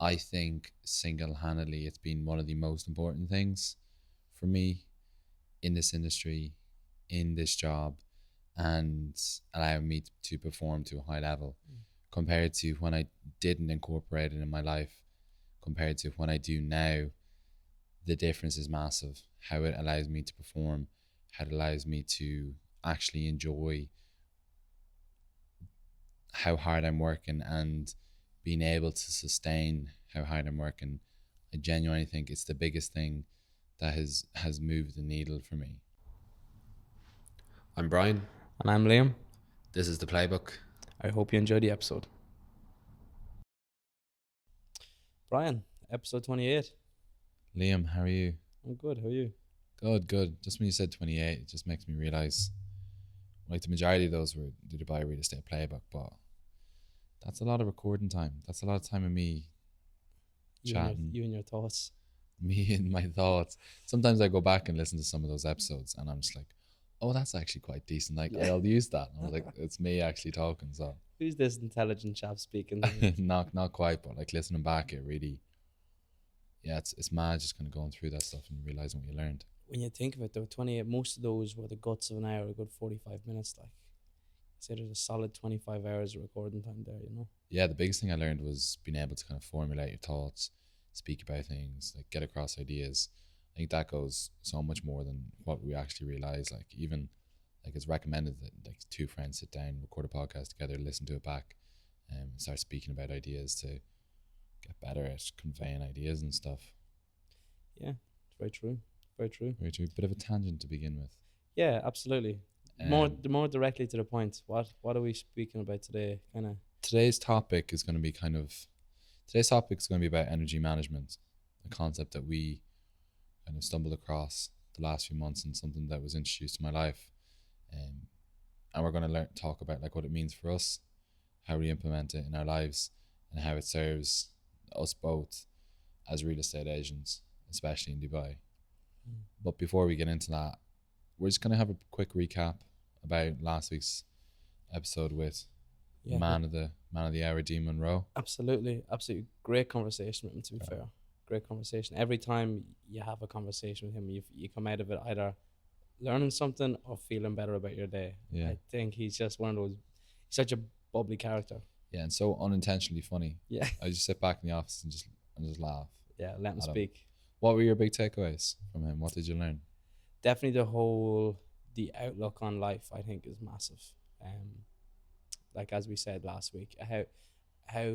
I think single-handedly it's been one of the most important things for me in this industry, in this job, and allowing me to perform to a high level compared to when I didn't incorporate it in my life, compared to when I do now. The difference is massive. How it allows me to perform, how it allows me to actually enjoy how hard I'm working and being able to sustain how hard I'm working. I genuinely think it's the biggest thing that has moved the needle for me. I'm Brian. And I'm Liam. This is the playbook. I hope you enjoyed the episode. Brian, episode 28. Liam, how are you? I'm good. How are you? Good. Just when you said 28, it just makes me realize, like, the majority of those were the Dubai Real Estate Playbook, but that's a lot of recording time. That's a lot of time of me chatting. You and your thoughts. Me and my thoughts. Sometimes I go back and listen to some of those episodes and I'm just like, oh, that's actually quite decent. Like, Yeah. I'll use that. And I was like, it's me actually talking. So Who's this intelligent chap speaking? not quite, but like listening back, it really, yeah, it's mad just kind of going through that stuff and realizing what you learned. When you think of it, though, 28, most of those were the guts of an hour, a good 45 minutes. Like, say there's a solid 25 hours of recording time there, you know? Yeah, the biggest thing I learned was being able to kind of formulate your thoughts, speak about things, like get across ideas. I think that goes so much more than what we actually realize. Like, even like it's recommended that like two friends sit down, record a podcast together, listen to it back, and start speaking about ideas to get better at conveying ideas and stuff. Yeah, it's very true. Very true. Very true. Bit of a tangent to begin with. Yeah, absolutely. More directly to the point. What are we speaking about today? Today's topic is going to be about energy management, a concept that we kind of stumbled across the last few months and something that was introduced to my life. And we're going to talk about like what it means for us, how we implement it in our lives, and how it serves us both as real estate agents, especially in Dubai. But before we get into that, we're just going to have a quick recap about last week's episode with man of the hour, Dean Munro. Absolutely great conversation with him, to be fair. Great conversation. Every time you have a conversation with him, you come out of it either learning something or feeling better about your day. Yeah. I think he's just one of those, he's such a bubbly character. Yeah, and so unintentionally funny. Yeah. I just sit back in the office and just laugh. Yeah, let him speak. What were your big takeaways from him? What did you learn? Definitely the outlook on life, I think, is massive. Like as we said last week, how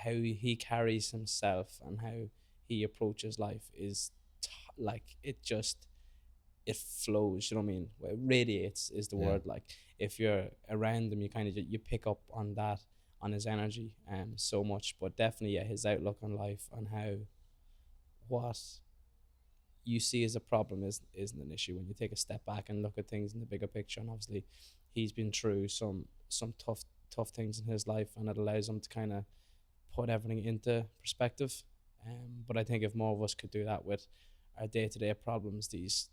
he carries himself and how he approaches life is like it flows. You know what I mean? Well, it radiates is the word. Like if you're around him, you kind of you pick up on that, on his energy, so much. But definitely, his outlook on life and how what you see as a problem isn't an issue when you take a step back and look at things in the bigger picture. And obviously he's been through some tough things in his life, and it allows him to kind of put everything into perspective. But I think if more of us could do that with our day-to-day problems, these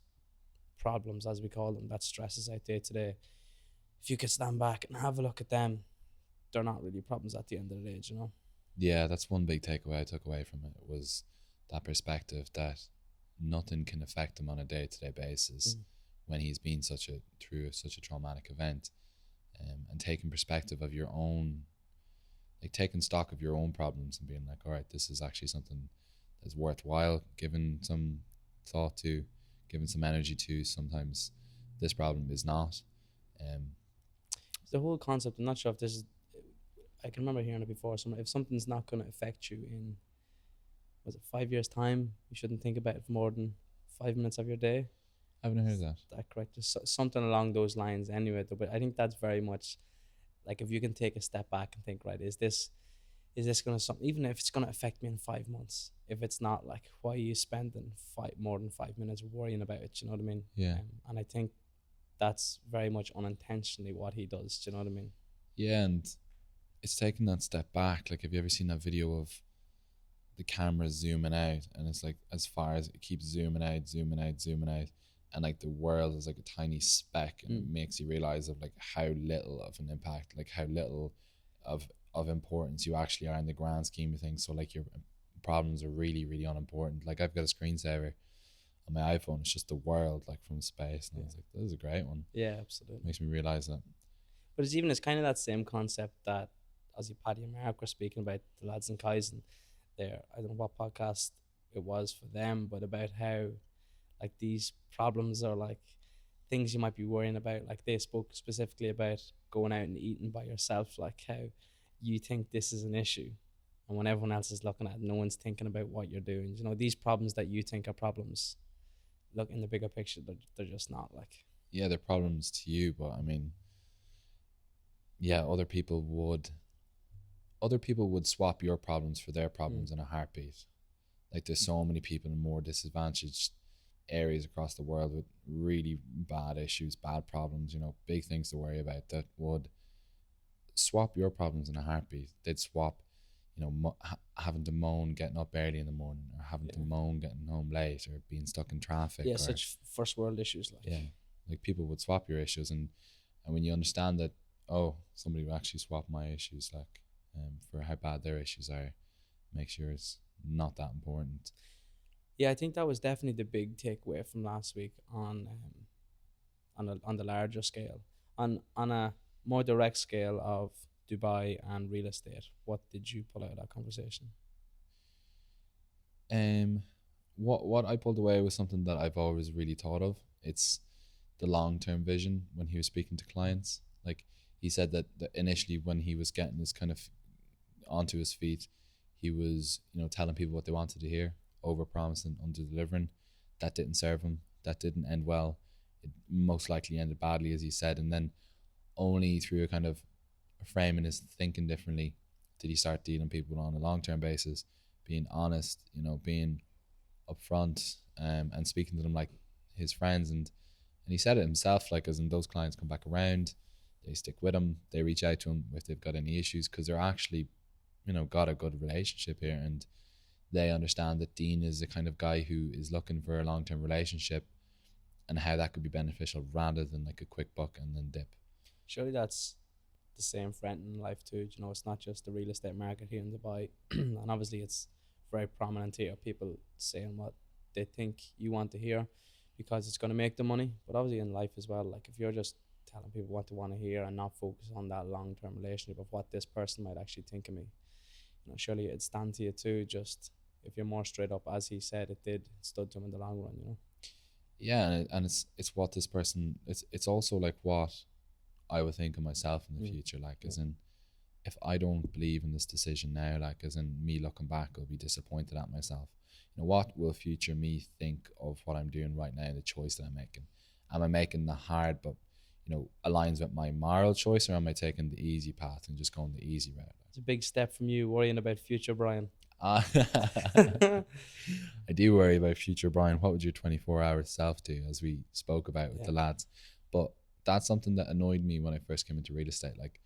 problems as we call them, that stresses out day-to-day, if you could stand back and have a look at them, they're not really problems at the end of the day, you know? Yeah, that's one big takeaway I took away from it, was that perspective that nothing can affect him on a day-to-day basis when he's been through such a traumatic event, and taking perspective of your own, like taking stock of your own problems and being like, all right, this is actually something that's worthwhile giving some thought to, giving some energy to. Sometimes this problem is not. The whole concept, I'm not sure if this is, I can remember hearing it before, if something's not going to affect you in, was it 5 years time, you shouldn't think about it for more than 5 minutes of your day. I haven't heard that. Is that correct? Just something along those lines anyway. But I think that's very much like, if you can take a step back and think, right, is this going to something, even if it's going to affect me in 5 months, if it's not, like, why are you spending more than 5 minutes worrying about it? You know what I mean? Yeah. And I think that's very much unintentionally what he does. Do you know what I mean? Yeah, and it's taking that step back. Like, have you ever seen that video of the camera zooming out, and it's like as far as it keeps zooming out, and like the world is like a tiny speck, and it makes you realize of like how little of an impact, like how little of importance you actually are in the grand scheme of things. So like your problems are really, really unimportant. Like I've got a screensaver on my iPhone. It's just the world like from space, and I was like, this is a great one. Yeah, absolutely. Makes me realize that. But it's kind of that same concept that Ozzy, Paddy, and Mark were speaking about, the lads in Kaizen there. I don't know what podcast it was for them, but about how like these problems are like things you might be worrying about. Like they spoke specifically about going out and eating by yourself, like how you think this is an issue, and when everyone else is looking at it, no one's thinking about what you're doing. You know, these problems that you think are problems, look in the bigger picture, they're just not. Like, Yeah, they're problems to you, but I mean, yeah, other people would swap your problems for their problems in a heartbeat. Like there's so many people in more disadvantaged areas across the world with really bad issues, bad problems, big things to worry about, that would swap your problems in a heartbeat. They'd swap, having to moan getting up early in the morning, or having to moan getting home late, or being stuck in traffic. Yeah, or, such first world issues. Like, yeah, like people would swap your issues, and when you understand that, oh, somebody will actually swap my issues, like, for how bad their issues are, makes yours not that important. Yeah, I think that was definitely the big takeaway from last week on the larger scale. On a more direct scale of Dubai and real estate, what did you pull out of that conversation? What I pulled away was something that I've always really thought of. It's the long-term vision when he was speaking to clients. Like he said that initially when he was getting his kind of onto his feet, he was, telling people what they wanted to hear, over promising, under delivering. That didn't serve him. That didn't end well. It most likely ended badly, as he said. And then only through a kind of framing his thinking differently did he start dealing people on a long-term basis, being honest, being upfront, and speaking to them like his friends. And he said it himself, like, as in those clients come back around, they stick with him, they reach out to him if they've got any issues, because they're actually, got a good relationship here, and they understand that Dean is the kind of guy who is looking for a long-term relationship, and how that could be beneficial rather than like a quick buck and then dip. Surely that's the same for in life too. It's not just the real estate market here in Dubai, and obviously it's very prominent here. People saying what they think you want to hear because it's going to make them money. But obviously in life as well, like if you're just telling people what they want to hear and not focus on that long-term relationship of what this person might actually think of me, surely it'd stand to you too. Just if you're more straight up, as he said, it stood to him in the long run. Yeah, and it's what this person. It's also like what I would think of myself in the future. Like, as in, if I don't believe in this decision now, like, as in me looking back, I'll be disappointed at myself. What will future me think of what I'm doing right now, the choice that I'm making? Am I making the hard but aligns with my moral choice, or am I taking the easy path and just going the easy route? It's a big step from you worrying about future Brian. I do worry about future Brian. What would your 24-hour self do, as we spoke about with the lads? But that's something that annoyed me when I first came into real estate. Like,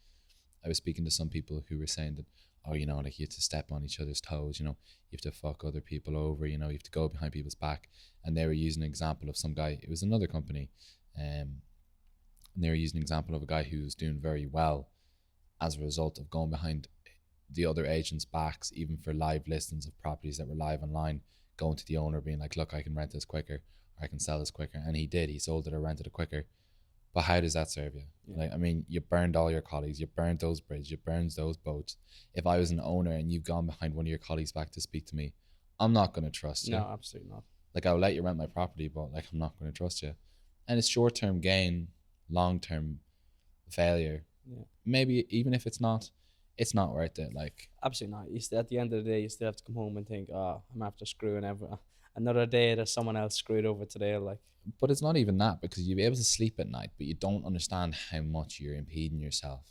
I was speaking to some people who were saying that, like you have to step on each other's toes, you have to fuck other people over, you have to go behind people's back. And they were using an example of some guy, it was another company, and they were using an example of a guy who was doing very well as a result of going behind the other agents' backs, even for live listings of properties that were live online, going to the owner being like, look, I can rent this quicker, or I can sell this quicker. And he did. He sold it or rented it quicker. But how does that serve you? Like, I mean, you burned all your colleagues, you burned those bridges, you burned those boats. If I was an owner and you've gone behind one of your colleagues' back to speak to me, I'm not going to trust you. No, absolutely not. Like, I'll let you rent my property, but like, I'm not going to trust you. And it's short-term gain, long-term failure. Yeah. Maybe even if it's not worth it. Like, absolutely not. You still, at the end of the day, you still have to come home and think, I'm after screwing another day that someone else screwed over today. Like, but it's not even that, because you'll be able to sleep at night, but you don't understand how much you're impeding yourself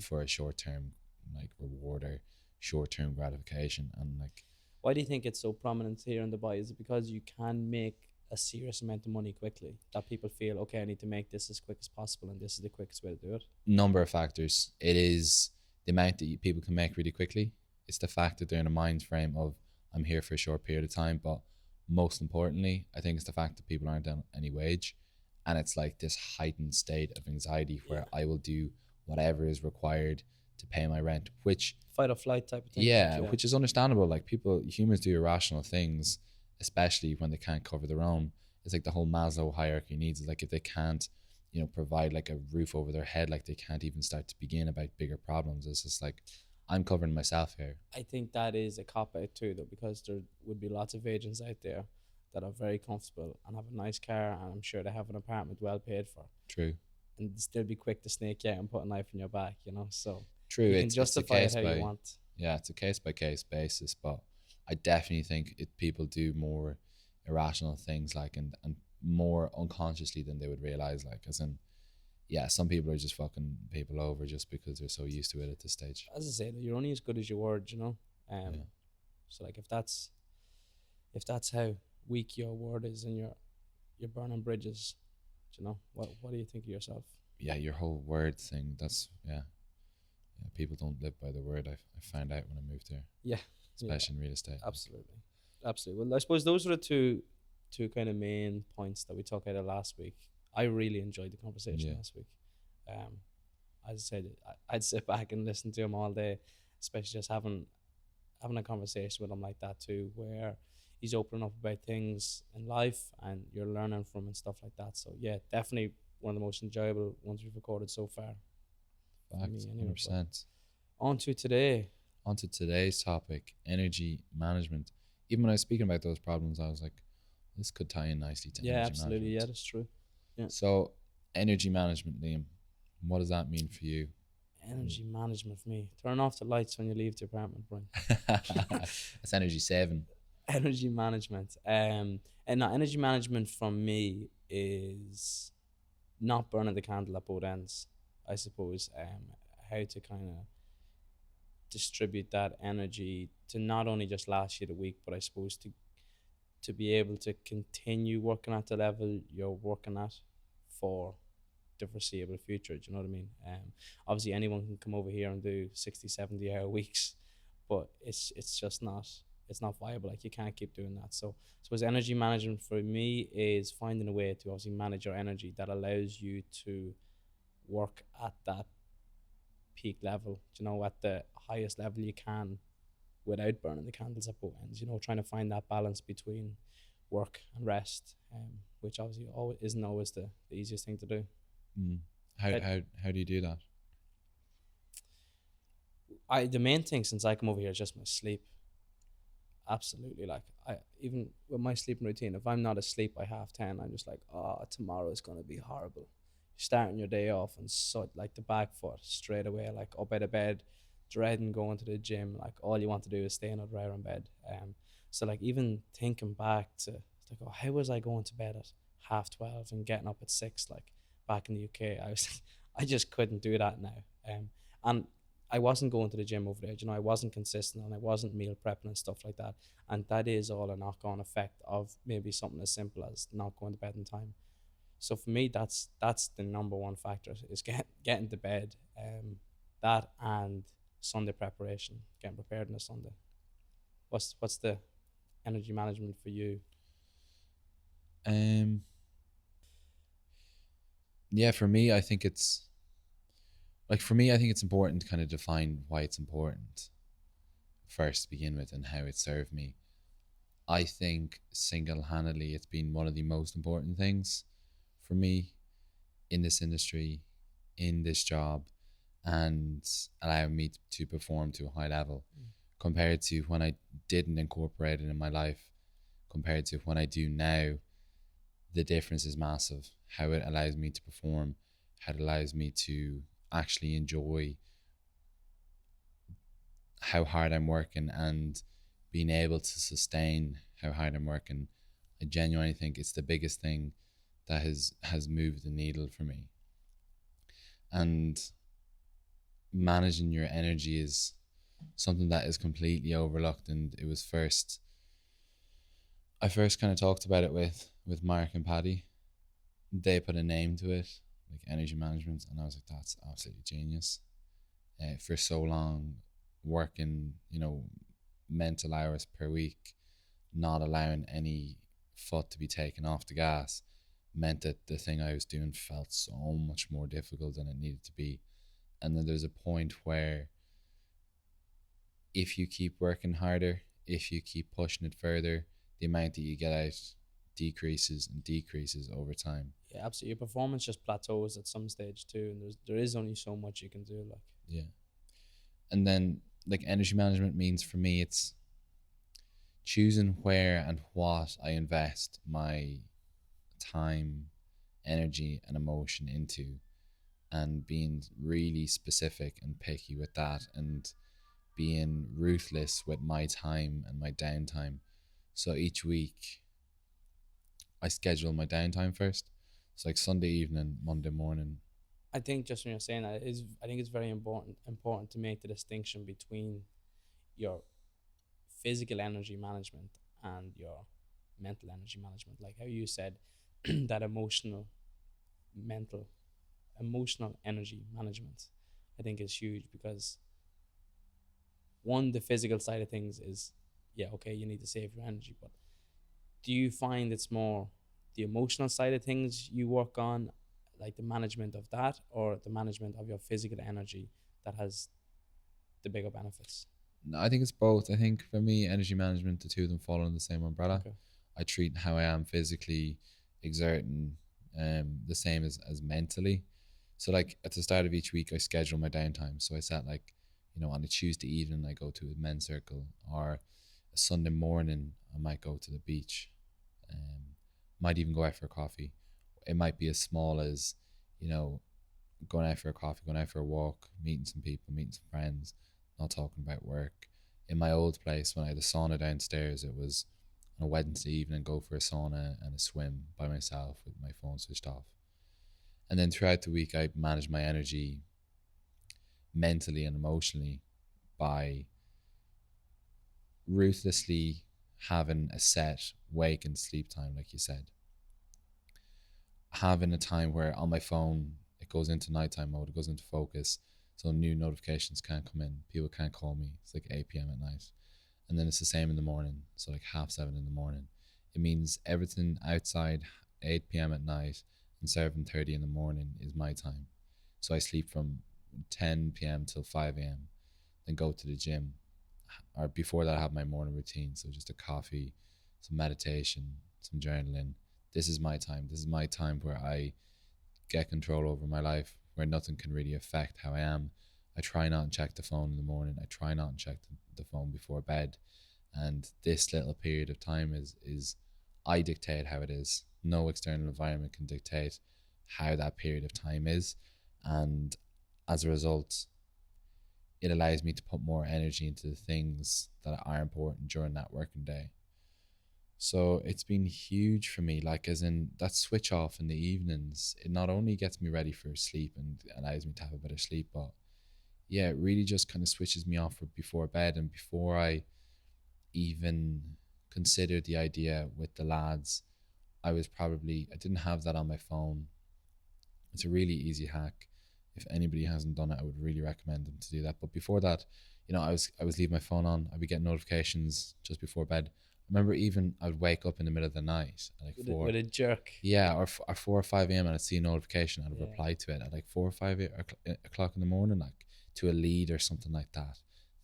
for a short-term like reward or short-term gratification. And like, why do you think it's so prominent here in Dubai? Is it because you can make a serious amount of money quickly, that people feel, okay, I need to make this as quick as possible, and this is the quickest way to do it? Number of factors. It is the amount that people can make really quickly. It's the fact that they're in a mind frame of, I'm here for a short period of time. But most importantly, I think it's the fact that people aren't on any wage, and it's like this heightened state of anxiety where I will do whatever is required to pay my rent, which Fight or flight type of thing. yeah, which is understandable. Like humans do irrational things, especially when they can't cover their own. It's like the whole Maslow hierarchy needs. It's like if they can't, provide like a roof over their head, like they can't even start to begin about bigger problems. It's just like, I'm covering myself here. I think that is a cop out too, though, because there would be lots of agents out there that are very comfortable and have a nice car, and I'm sure they have an apartment well paid for, True. and still be quick to snake you out and put a knife in your back. So True. you can It's a justify it case how by you want. yeah, it's a case by case basis, but I definitely think people do more irrational things, like and more unconsciously than they would realize. Like, as in, yeah, some people are just fucking people over just because they're so used to it at this stage. As I said, you're only as good as your word. Yeah. So like if that's how weak your word is, and you're burning bridges, what do you think of yourself? Yeah, your whole word thing. That's yeah. People don't live by the word. I found out when I moved here. Yeah, especially in real estate. Absolutely. Well, I suppose those are the two kind of main points that we talked about last week. I really enjoyed the conversation last week. As I said, I'd sit back and listen to him all day, especially just having a conversation with him like that too, where he's opening up about things in life and you're learning from and stuff like that. So yeah, definitely one of the most enjoyable ones we've recorded so far. Facts, 100%. On to today's topic, energy management. Even when I was speaking about those problems, I was like, this could tie in nicely to energy absolutely management. Yeah, that's true. Yeah. So energy management, Liam, what does that mean for you? Energy management for me, turn off the lights when you leave the apartment, Brian. That's energy saving. Energy management. And now energy management from me is not burning the candle at both ends, I suppose. How to kind of distribute that energy to not only just last you the week, but I suppose to be able to continue working at the level you're working at for the foreseeable future. Do you know what I mean? Obviously anyone can come over here and do 60, 70 hour weeks, but it's just not viable. Like, you can't keep doing that. So I suppose energy management for me is finding a way to obviously manage your energy that allows you to work at that peak level, at the highest level you can without burning the candles at both ends, trying to find that balance between work and rest, which obviously isn't always the easiest thing to do. How do you do that? The main thing since I come over here is just my sleep. Absolutely. Like, I even with my sleeping routine, if I'm not asleep by 10:30, I'm just like, tomorrow is going to be horrible. Starting your day off and so like the back foot straight away, like up out of bed, dreading going to the gym. Like, all you want to do is stay another hour in bed. So like, even thinking back to like, how was I going to bed at 12:30 and getting up at 6? Like, back in the UK, I just couldn't do that now. And I wasn't going to the gym over there. I wasn't consistent, and I wasn't meal prepping and stuff like that. And that is all a knock-on effect of maybe something as simple as not going to bed in time. So for me, that's the number one factor, is getting to bed. That and Sunday preparation, getting prepared on a Sunday. What's the energy management for you? Yeah, for me, I think it's important to kind of define why it's important first to begin with, and how it served me. I think single-handedly it's been one of the most important things for me in this industry, in this job, and allowing me to perform to a high level compared to when I didn't incorporate it in my life, compared to when I do now. The difference is massive. How it allows me to perform, how it allows me to actually enjoy how hard I'm working and being able to sustain how hard I'm working. I genuinely think it's the biggest thing that has moved the needle for me. And managing your energy is something that is completely overlooked, and I first kind of talked about it with Mark and Paddy. They put a name to it, like energy management, and I was like, that's absolutely genius. For so long, working, mental hours per week, not allowing any foot to be taken off the gas, meant that the thing I was doing felt so much more difficult than it needed to be. And then there's a point where if you keep working harder, if you keep pushing it further, the amount that you get out decreases and decreases over time. Yeah, absolutely. Your performance just plateaus at some stage too, and there is only so much you can do. Like, Yeah. And then like energy management means for me, it's choosing where and what I invest my time, energy, and emotion into, and being really specific and picky with that, and being ruthless with my time and my downtime. So each week I schedule my downtime first. It's like Sunday evening, Monday morning. I think just when you're saying that is, I think it's very important to make the distinction between your physical energy management and your mental energy management. Like how you said, that mental, emotional energy management, I think is huge because one, the physical side of things is, yeah, okay, you need to save your energy, but do you find it's more the emotional side of things you work on, like the management of that, or the management of your physical energy that has the bigger benefits? No, I think it's both. I think for me, energy management, the two of them fall under the same umbrella. Okay. I treat how I am physically exerting the same as mentally. So like at the start of each week, I schedule my downtime. So I set like, on a Tuesday evening, I go to a men's circle, or a Sunday morning, I might go to the beach. Might even go out for a coffee. It might be as small as, going out for a coffee, going out for a walk, meeting some people, meeting some friends, not talking about work. In my old place, when I had a sauna downstairs, it was on a Wednesday evening, go for a sauna and a swim by myself with my phone switched off. And then throughout the week, I manage my energy mentally and emotionally by ruthlessly having a set wake and sleep time, like you said. Having a time where on my phone, it goes into nighttime mode, it goes into focus. So new notifications can't come in. People can't call me. It's like 8 p.m. at night. And then it's the same in the morning. So like 7:30 in the morning. It means everything outside 8 p.m. at night and 7:30 in the morning is my time. So I sleep from 10 p.m. till 5 a.m. Then go to the gym. Or before that, I have my morning routine. So just a coffee, some meditation, some journaling. This is my time. This is my time where I get control over my life, where nothing can really affect how I am. I try not to check the phone in the morning. I try not to check the phone before bed. And this little period of time is I dictate how it is. No external environment can dictate how that period of time is. And as a result, it allows me to put more energy into the things that are important during that working day. So it's been huge for me, like as in that switch off in the evenings, it not only gets me ready for sleep and allows me to have a better sleep, but yeah, it really just kind of switches me off before bed. And before I even considered the idea with the lads, I didn't have that on my phone. It's a really easy hack. If anybody hasn't done it, I would really recommend them to do that. But before that, I was leaving my phone on. I'd be getting notifications just before bed. I remember even I would wake up in the middle of the night at like with a jerk. Yeah, or 4 or 5 a.m. and I'd see a notification. I'd reply to it at like 4 or 5 o'clock in the morning, like to a lead or something like that,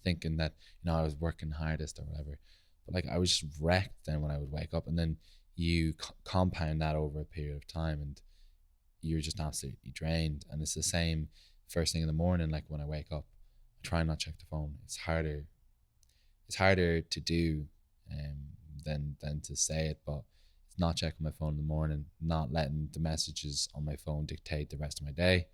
thinking that I was working hardest or whatever. But like I was just wrecked then when I would wake up, and then you compound that over a period of time, and you're just absolutely drained. And it's the same first thing in the morning. Like when I wake up, I try not to check the phone. It's harder to do than to say it, but it's not checking my phone in the morning, not letting the messages on my phone dictate the rest of my day,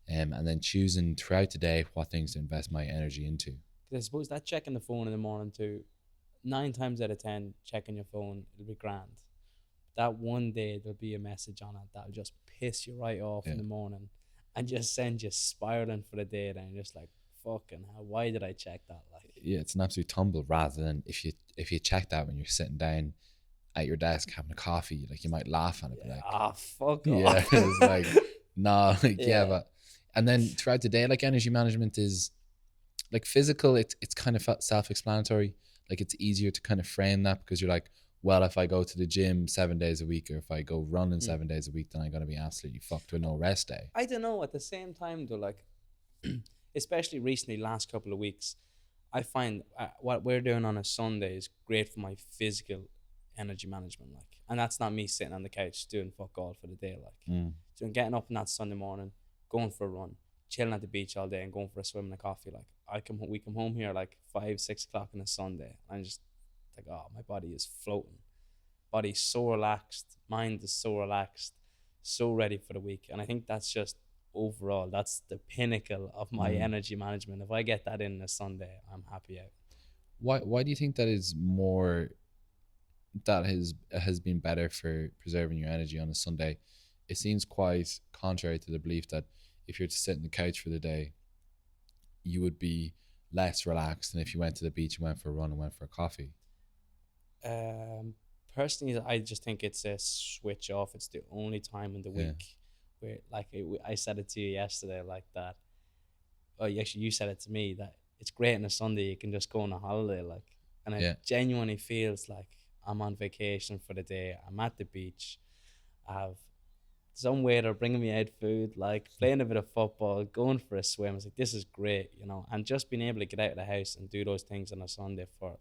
and then choosing throughout the day what things to invest my energy into. I suppose that checking the phone in the morning too, 9 times out of 10, checking your phone, it'll be grand. That one day there'll be a message on it that'll just piss you right off in the morning and just send you spiraling for the day. Then you're just like, fucking hell, why did I check that? Like, yeah, it's an absolute tumble. Rather than if you check that when you're sitting down at your desk having a coffee, like you might laugh at it, but like, fuck yeah, off. it's like no, like, but and then throughout the day, like energy management is like physical. It's kind of self-explanatory. Like it's easier to kind of frame that because you're like, well, if I go to the gym 7 days a week, or if I go running 7 days a week, then I'm gonna be absolutely fucked with no rest day. I don't know. At the same time, though, like especially recently, last couple of weeks, I find what we're doing on a Sunday is great for my physical energy management. Like, and that's not me sitting on the couch doing fuck all for the day. Like, Mm. so getting up on that Sunday morning, going for a run, chilling at the beach all day, and going for a swim and a coffee. Like, we come home here like 5, 6 o'clock on a Sunday, and I'm just like, oh, my body is floating, body's so relaxed, mind is so relaxed, so ready for the week. And I think that's just overall, that's the pinnacle of my Mm. energy management. If I get that in a Sunday, I'm happy out. Why do you think that is more, that has been better for preserving your energy on a Sunday? It seems quite contrary to the belief that if you're to sit on the couch for the day, you would be less relaxed than if you went to the beach and went for a run and went for a coffee. Um, Personally, I just think it's a switch off. It's the only time in the Yeah. week where, like, I said it to you yesterday, like that. Oh, actually, you said it to me that it's great on a Sunday. You can just go on a holiday, like, and it Yeah. genuinely feels like I'm on vacation for the day. I'm at the beach. I have some waiter bringing me out food, like playing a bit of football, going for a swim. It's like, this is great, you know, and just being able to get out of the house and do those things on a Sunday for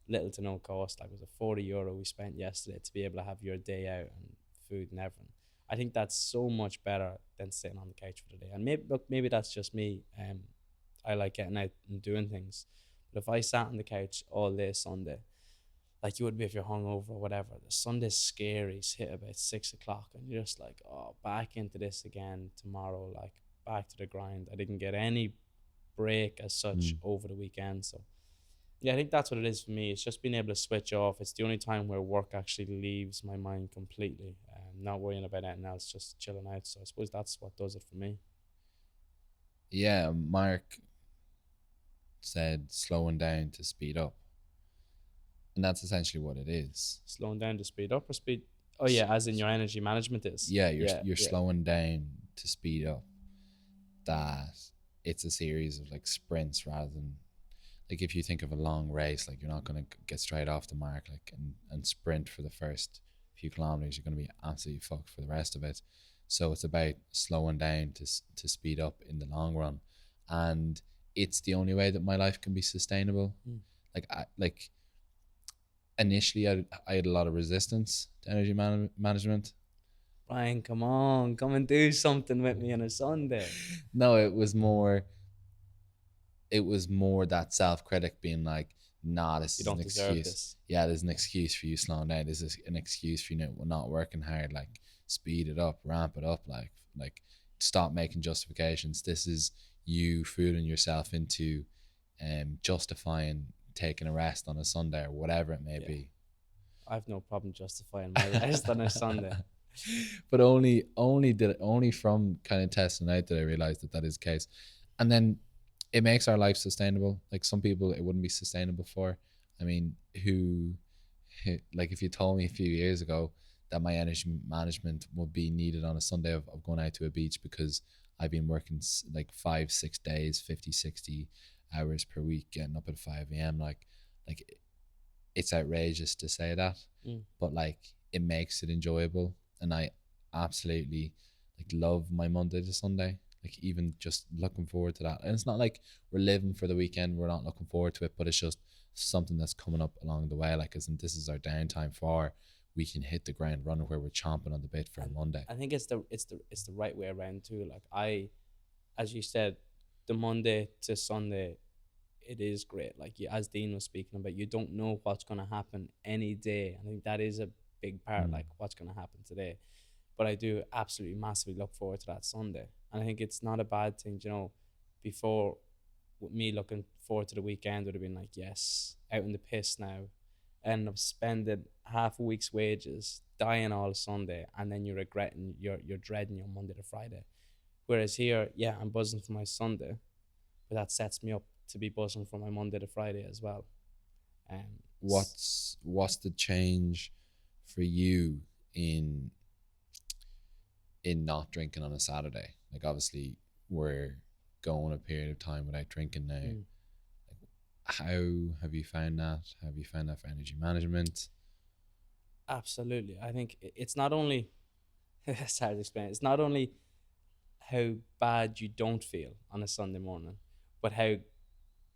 little to no cost. Like, it was a €40 we spent yesterday to be able to have your day out and food and everything. I think that's so much better than sitting on the couch for the day. And maybe that's just me. I like getting out and doing things. But if I sat on the couch all day Sunday, like you would be if you're hungover or whatever, the Sunday's scaries hit about 6 o'clock, and you're just like, oh, back into this again tomorrow, like back to the grind. I didn't get any break as such over the weekend. So yeah, I think that's what it is for me. It's just being able to switch off. It's the only time where work actually leaves my mind completely. Not worrying about anything else, just chilling out. So I suppose that's what does it for me. Yeah, Mark said slowing down to speed up. And that's essentially what it is. Slowing down to speed up or speed? Oh yeah, as in your energy management is. Yeah, you're slowing down to speed up. That it's a series of like sprints rather than, like, if you think of a long race, like you're not going to get straight off the mark, like, and sprint for the first few kilometers. You're going to be absolutely fucked for the rest of it. So it's about slowing down to speed up in the long run, and it's the only way that my life can be sustainable. Like initially, I had a lot of resistance to energy management. Brian, come on, come and do something with me on a Sunday. No, it was more that self-critic being like, nah, this You is don't an deserve excuse. this. Yeah, there's an excuse for you slowing down. This is an excuse for you not working hard. Like, speed it up, ramp it up. Like stop making justifications. This is you fooling yourself into justifying taking a rest on a Sunday or whatever it may be. I have no problem justifying my rest on a Sunday. But only from kind of testing out did I realize that is the case. And then it makes our life sustainable. Like, some people it wouldn't be sustainable for. I mean, who like, if you told me a few years ago that my energy management would be needed on a Sunday of going out to a beach because I've been working like 5-6 days, 50-60 hours per week, getting up at 5 a.m. Like it's outrageous to say that, but like, it makes it enjoyable. And I absolutely like love my Monday to Sunday. Like, even just looking forward to that. And it's not like we're living for the weekend, we're not looking forward to it, but it's just something that's coming up along the way. Like, as in, this is our downtime for, we can hit the ground running, where we're chomping on the bit for a Monday. I think it's the right way around too. Like, as you said, the Monday to Sunday, it is great. Like, as Dean was speaking about, you don't know what's going to happen any day. I think that is a big part, like what's going to happen today. But I do absolutely massively look forward to that Sunday. And I think it's not a bad thing, you know. Before, with me looking forward to the weekend would have been like, yes, out in the piss now. End up spending half a week's wages, dying all Sunday, and then you're regretting, you're dreading your Monday to Friday. Whereas here, yeah, I'm buzzing for my Sunday, but that sets me up to be buzzing for my Monday to Friday as well. What's the change for you in not drinking on a Saturday? Like, obviously we're going a period of time without drinking now. Like, how have you found that? Have you found that for energy management? Absolutely. I think it's not only it's hard to explain. It's not only how bad you don't feel on a Sunday morning, but how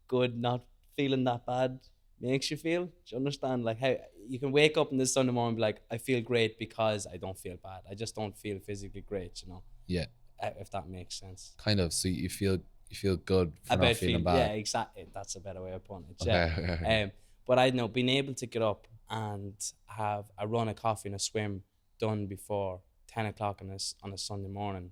good not feeling that bad makes you feel. Do you understand? Like how you can wake up on this Sunday morning and be like, I feel great because I don't feel bad. I just don't feel physically great, you know? Yeah. If that makes sense. Kind of. So you feel good for About not feeling bad. Yeah, exactly. That's a better way of putting it. Okay. Yeah. But I know being able to get up and have a run, a coffee, and a swim done before 10 o'clock on a Sunday morning.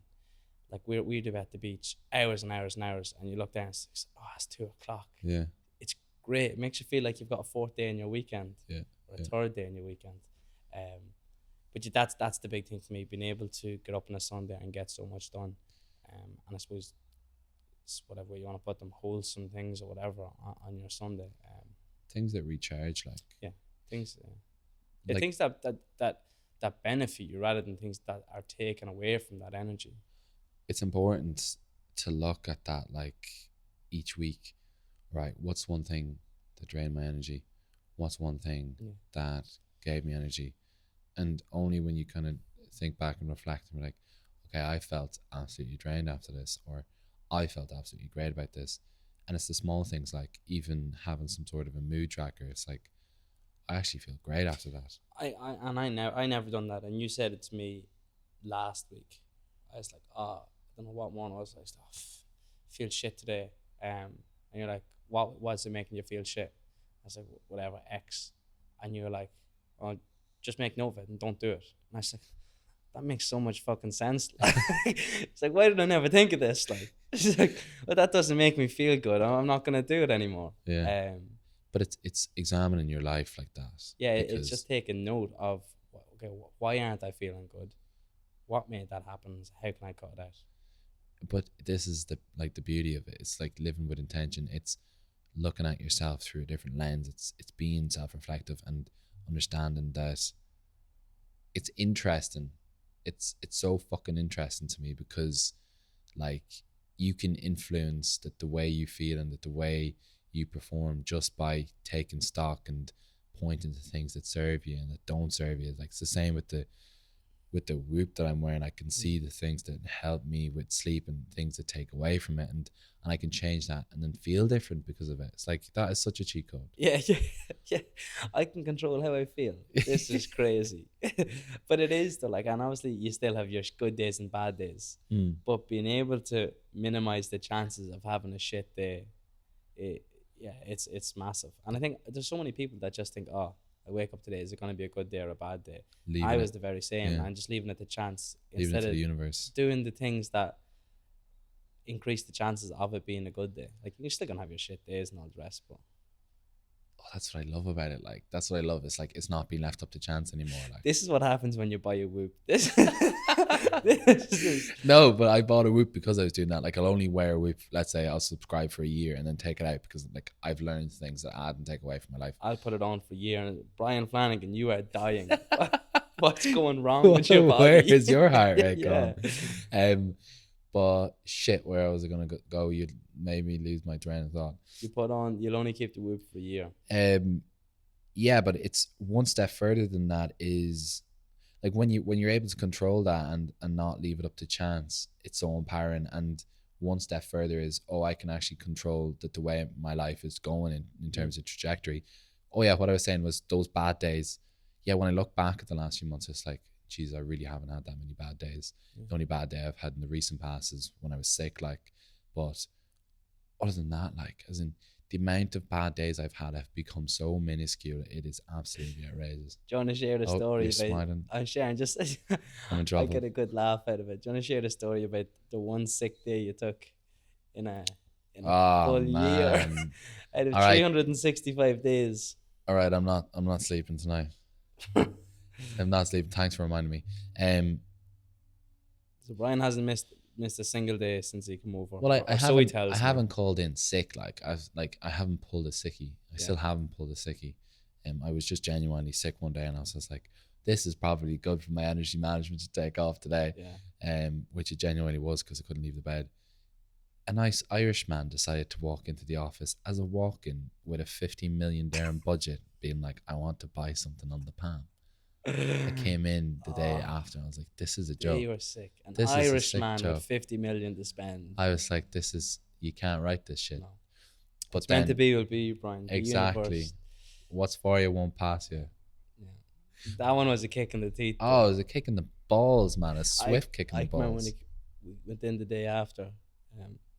Like we'd be at the beach hours and hours and hours, and you look down and it's like, oh, it's 2 o'clock. Yeah. It's great. It makes you feel like you've got a fourth day in your weekend. Yeah. Or a third day in your weekend. But that's the big thing for me, being able to get up on a Sunday and get so much done. And I suppose it's whatever you want to put them, wholesome things or whatever on your Sunday. Things that recharge, like. Yeah, things. Like, things that benefit you rather than things that are taken away from that energy. It's important to look at that, like, each week, right? What's one thing that drained my energy? What's one thing that gave me energy? And only when you kind of think back and reflect and be like, okay, I felt absolutely drained after this, or I felt absolutely great about this. And it's the small things, like even having some sort of a mood tracker. It's like, I actually feel great after that. I never done that. And you said it to me last week. I was like, I don't know what one. I was like, feel shit today. And you're like, what's it making you feel shit? I was like, whatever, X. And you're like, oh, just make note of it and don't do it. And I was like, that makes so much fucking sense. It's like, why did I never think of this? Like, it's like, well, that doesn't make me feel good. I'm not gonna do it anymore. Yeah. But it's examining your life like that. Yeah, it's just taking note of, okay, why aren't I feeling good? What made that happen? How can I cut it out? But this is the beauty of it. It's like living with intention. It's looking at yourself through a different lens. It's being self-reflective and understanding that it's interesting. It's so fucking interesting to me because, like, you can influence the way you feel and the way you perform just by taking stock and pointing to things that serve you and that don't serve you. Like, it's the same with the Whoop that I'm wearing. I can see the things that help me with sleep and things that take away from it, and I can change that and then feel different because of it. It's like, that is such a cheat code. Yeah. I can control how I feel. This is crazy. But it is though, like, and obviously you still have your good days and bad days, but being able to minimize the chances of having a shit day, it's massive. And I think there's so many people that just think, oh, I wake up today, is it going to be a good day or a bad day? I was the very same, and just leaving it to chance instead of the universe, doing the things that increase the chances of it being a good day. Like, you're still gonna have your shit days and all the rest, but that's what I love about it. Like, that's what I love. It's like, it's not being left up to chance anymore. Like, this is what happens when you buy a Whoop. No, but I bought a Whoop because I was doing that. Like, I'll only wear a Whoop, let's say I'll subscribe for a year and then take it out because, like, I've learned things that add and take away from my life. I'll put it on for a year and Brian Flanagan, you are dying. What's going wrong with your body? Where is your heart rate going? But shit, where was I gonna go? You made me lose my train of thought. You'll only keep the Whoop for a year. Yeah, but it's one step further than that. Is like when you're able to control that and not leave it up to chance, it's so empowering. And one step further is, I can actually control the way my life is going in terms of trajectory. Oh yeah, what I was saying was those bad days. Yeah, when I look back at the last few months, it's like, geez, I really haven't had that many bad days. The only bad day I've had in the recent past is when I was sick, like. But other than that, like, as in, the amount of bad days I've had have become so minuscule. It is absolutely outrageous. Do you want to share the story? You're smiling. I'm sharing. Just I'm in trouble. I get a good laugh out of it. Do you want to share the story about the one sick day you took in a full year out of 365 days? All right, I'm not sleeping tonight. I'm not sleeping. Thanks for reminding me. So Brian hasn't missed a single day since he came over. Well, I haven't called in sick. I haven't pulled a sickie. I still haven't pulled a sickie. I was just genuinely sick one day, and I was just like, this is probably good for my energy management to take off today. Which it genuinely was, because I couldn't leave the bed. A nice Irish man decided to walk into the office as a walk-in with a 15 million dirham budget, being like, I want to buy something on the palm. I came in the day Oh, after and I was like, this is a yeah, joke. you were sick. An This is a Irish sick man with joke. 50 million to spend. I was like, you can't write this shit. No. But What's meant to then, be will be, Brian. The exactly, universe. what's for you won't pass you. Yeah. That one was a kick in the teeth. Oh, it was a kick in the balls, man. A I swift kick in I the come out when balls. we went in the day after,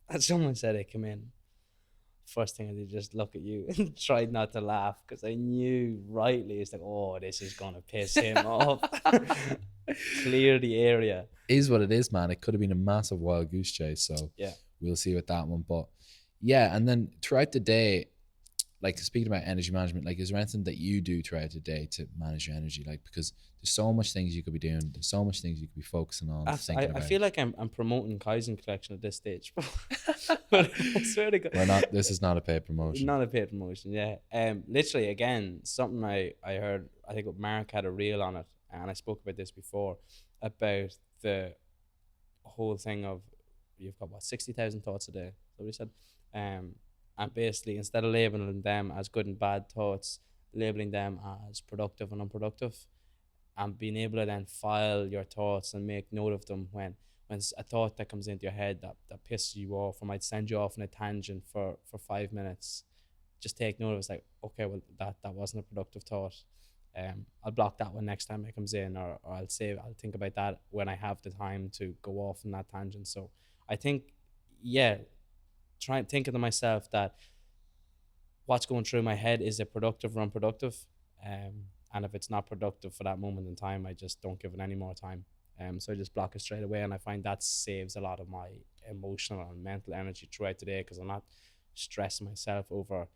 and someone said I come in. First thing I did just look at you and tried not to laugh because I knew rightly it's like, oh, this is gonna piss him off. Clear the area. Is what it is, man. It could have been a massive wild goose chase. So Yeah. we'll see with that one. But yeah, and then throughout the day, like speaking about energy management, like is there anything that you do throughout the day to manage your energy? Like because there's so much things you could be doing, there's so much things you could be focusing on. Thinking I about. feel like I'm promoting Kaizen collection at this stage. But I swear to God, We're not. This is not a paid promotion. not a paid promotion. Yeah. Literally again, something I heard. I think Mark had a reel on it, and I spoke about this before about the whole thing of you've got what 60,000 thoughts a day. So we said, and basically instead of labeling them as good and bad thoughts, labeling them as productive and unproductive, and being able to then file your thoughts and make note of them when a thought that comes into your head that pisses you off or might send you off in a tangent for 5 minutes. Just take note of it. It's like, okay, well that wasn't a productive thought. I'll block that one next time it comes in, or I'll think about that when I have the time to go off on that tangent. So I think, yeah, trying thinking to myself that what's going through my head, is it productive or unproductive? And if it's not productive for that moment in time, I just don't give it any more time. So I just block it straight away, and I find that saves a lot of my emotional and mental energy throughout the day because I'm not stressing myself over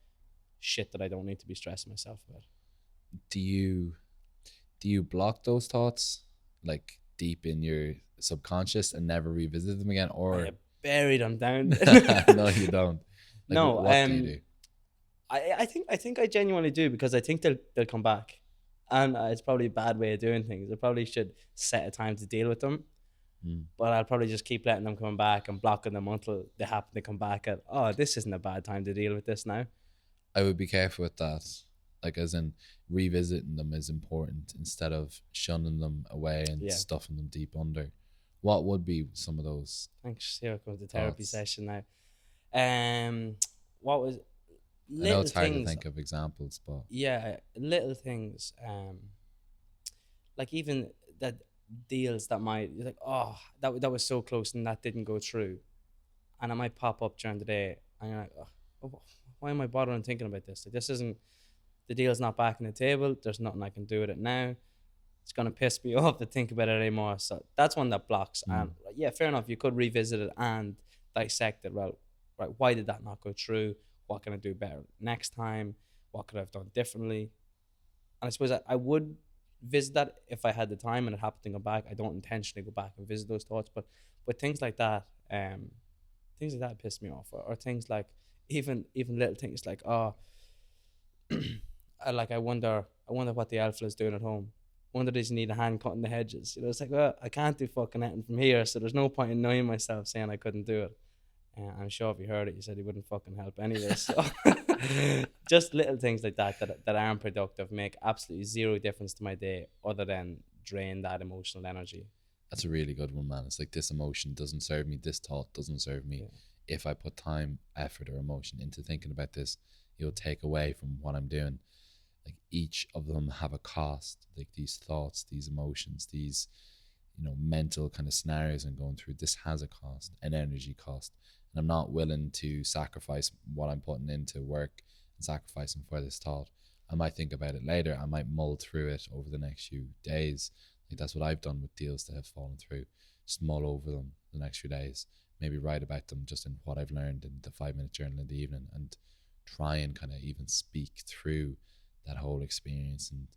shit that I don't need to be stressing myself about. Do you block those thoughts like deep in your subconscious and never revisit them again, or I bury them down. no, you don't? Like, No, what do you do? I think I genuinely do because I think they'll come back, and it's probably a bad way of doing things. I probably should set a time to deal with them, but I'll probably just keep letting them come back and blocking them until they happen to come back at, oh, this isn't a bad time to deal with this now. I would be careful with that. Like, as in, revisiting them is important instead of shunning them away and Yeah. stuffing them deep under. What would be some of those? Thanks. Here comes the therapy Thoughts. session now. What was I know little it's hard to things? think of examples, but Yeah, little things. Like even that deals that might, you're like, oh, that was so close and that didn't go through, and it might pop up during the day, and you're like, oh, why am I bothering thinking about this? Like, this isn't, the deal's not back on the table. There's nothing I can do with it now. It's gonna piss me off to think about it anymore. So that's one that blocks. And yeah, fair enough. You could revisit it and dissect it. Well, right, why did that not go through? What can I do better next time? What could I have done differently? And I suppose I would visit that if I had the time and it happened to go back. I don't intentionally go back and visit those thoughts, but things like that, piss me off, or things like even little things like, oh, I wonder what the alpha is doing at home. Wonder does he need a hand cutting the hedges? You know, it's like, well, I can't do fucking anything from here, so there's no point in annoying myself saying I couldn't do it. I'm sure if you heard it, you said he wouldn't fucking help anyway. So just little things like that aren't productive make absolutely zero difference to my day, other than drain that emotional energy. that's a really good one, man. It's like, this emotion doesn't serve me, this thought doesn't serve me. Yeah. If I put time, effort, or emotion into thinking about this, it'll take away from what I'm doing. Like, each of them have a cost. Like, these thoughts, these emotions, these, mental kind of scenarios I'm going through, this has a cost, an energy cost. And I'm not willing to sacrifice what I'm putting into work and sacrificing for this thought. I might think about it later. I might mull through it over the next few days. Like, that's what I've done with deals that have fallen through. Just mull over them the next few days. Maybe write about them just in what I've learned in the 5-minute journal in the evening, and try and kind of even speak through that whole experience. And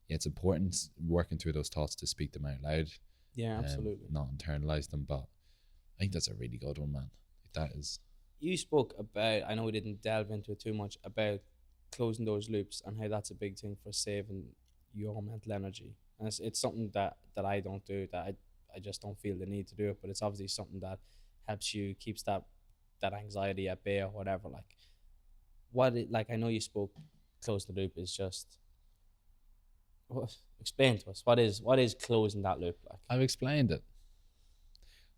yeah, it's important working through those thoughts to speak them out loud. Yeah, absolutely. Not internalize them, but I think that's a really good one, man. That is. You spoke about, I know we didn't delve into it too much, about closing those loops and how that's a big thing for saving your mental energy. And it's something that I don't do, that I just don't feel the need to do it, but it's obviously something that helps you, keeps that anxiety at bay or whatever. Like, I know you spoke, close the loop is just Explain to us what is closing that loop like. I've explained it.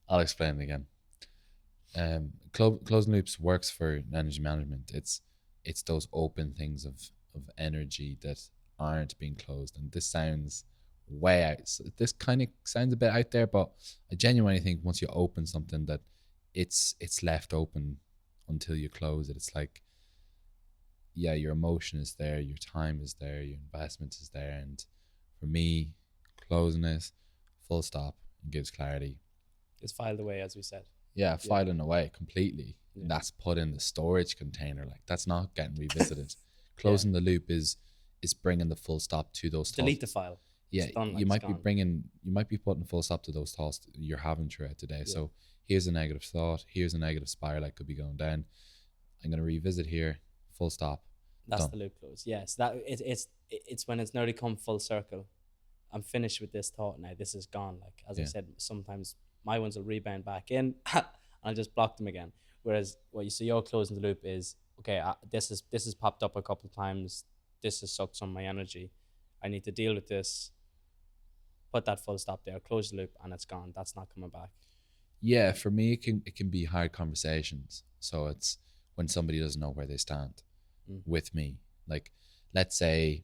I'll explain it again. Closing loops works for energy management. It's those open things of energy that aren't being closed. And this sounds way out. So this kind of sounds a bit out there, but I genuinely think once you open something that it's left open until you close it. It's like, yeah, your emotion is there, your time is there, your investment is there, and for me, closing this, full stop, and gives clarity. It's filed away, as we said. Yeah, filing away completely. Yeah. That's put in the storage container. Like that's not getting revisited. Closing the loop is bringing the full stop to those thoughts. Delete the file. Yeah, It's done, like, you might it's be gone. putting full stop to those thoughts that you're having throughout the day. So here's a negative thought. Here's a negative spiral that could be going down. I'm gonna revisit here. Full stop. That's Done. the loop close. Yes, that it's when it's nearly come full circle. I'm finished with this thought now. This is gone. Like as I said, sometimes my ones will rebound back in. And I'll just block them again. Whereas what you see your closing the loop is, okay, this has popped up a couple of times. This has sucked some of my energy. I need to deal with this. Put that full stop there. Close the loop, and it's gone. That's not coming back. Yeah, for me, it can be hard conversations. So it's when somebody doesn't know where they stand with me. Like, let's say,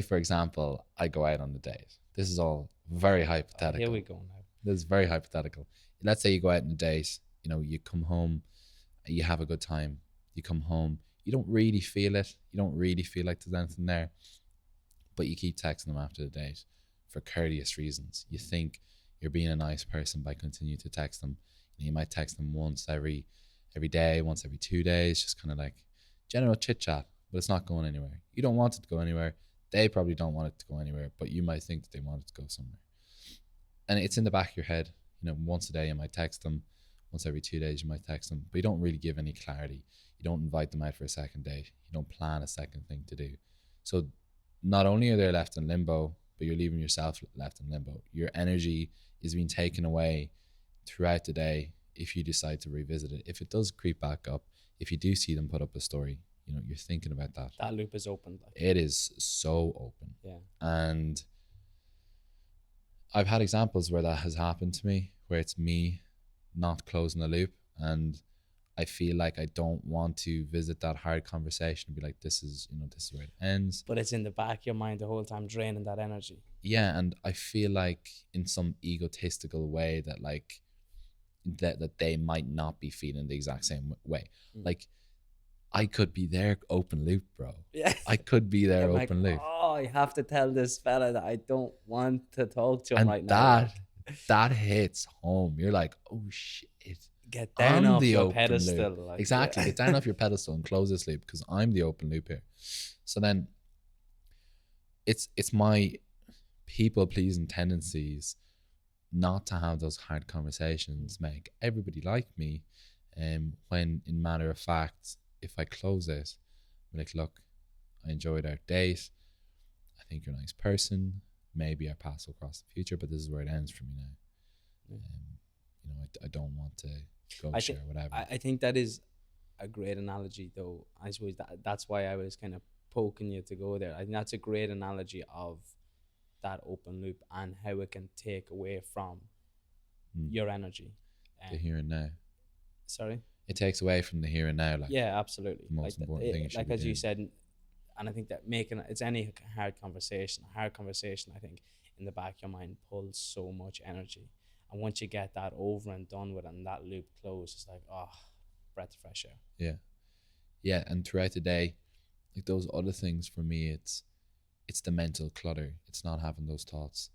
for example, I go out on a date. This is all very hypothetical. Here we go now. This is very hypothetical. Let's say you go out on a date. You know, you come home, you have a good time. You come home, you don't really feel it. You don't really feel like there's anything there, but you keep texting them after the date for courteous reasons. You think you're being a nice person by continuing to text them. You might text them once every day, once every 2 days, just kind of like general chit chat, but it's not going anywhere. You don't want it to go anywhere. They probably don't want it to go anywhere, but you might think that they want it to go somewhere. And it's in the back of your head. You know, once a day you might text them, once every 2 days you might text them, but you don't really give any clarity. You don't invite them out for a second date. You don't plan a second thing to do. So not only are they left in limbo, but you're leaving yourself left in limbo. Your energy is being taken away throughout the day if you decide to revisit it. If it does creep back up, if you do see them put up a story, you know, you're thinking about that. That loop is open. Like. It is so open. Yeah. And I've had examples where that has happened to me, where it's me not closing the loop, and I feel like I don't want to visit that hard conversation and be like, this is where it ends. But it's in the back of your mind the whole time, draining that energy. Yeah, and I feel like in some egotistical way that like that they might not be feeling the exact same way. Like I could be their open loop, bro. Yeah. I could be their I'm open loop. Oh, I have to tell this fella that I don't want to talk to him And right now. that hits home. You're like, oh shit. Get down I'm off the your open pedestal. loop. Like, Exactly. yeah. Get down off your pedestal and close this loop because I'm the open loop here. So then it's my people pleasing tendencies not to have those hard conversations make everybody like me. When in matter of fact, if I close it, I'm like, look, I enjoyed our date. I think you're a nice person. Maybe our paths will cross in the future, but this is where it ends for me now. I don't want to go share whatever. I think that is a great analogy, though. I suppose that's why I was kind of poking you to go there. I think that's a great analogy of that open loop and how it can take away from your energy. The here and now. Sorry? It takes away from the here and now. Like, yeah, absolutely. The most important thing. Like as you said, and I think that it's any hard conversation. A hard conversation, I think, in the back of your mind pulls so much energy. And once you get that over and done with and that loop closed, it's like, oh, breath of fresh air. Yeah. Yeah, and throughout the day, like those other things for me, it's the mental clutter. It's not having those thoughts.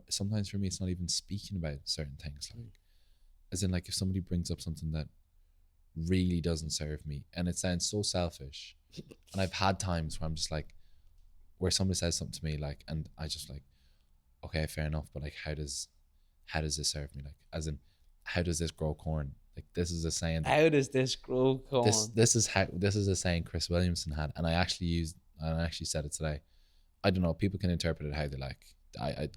Sometimes for me, it's not even speaking about certain things. Like, as in, like if somebody brings up something that really doesn't serve me, and it sounds so selfish, and I've had times where I'm just like, where somebody says something to me, like, and I just like, okay, fair enough, but like, how does this serve me? Like, as in, how does this grow corn? Like, this is a saying. How does this grow corn? This is a saying Chris Williamson had, and I actually said it today. I don't know. People can interpret it how they like. I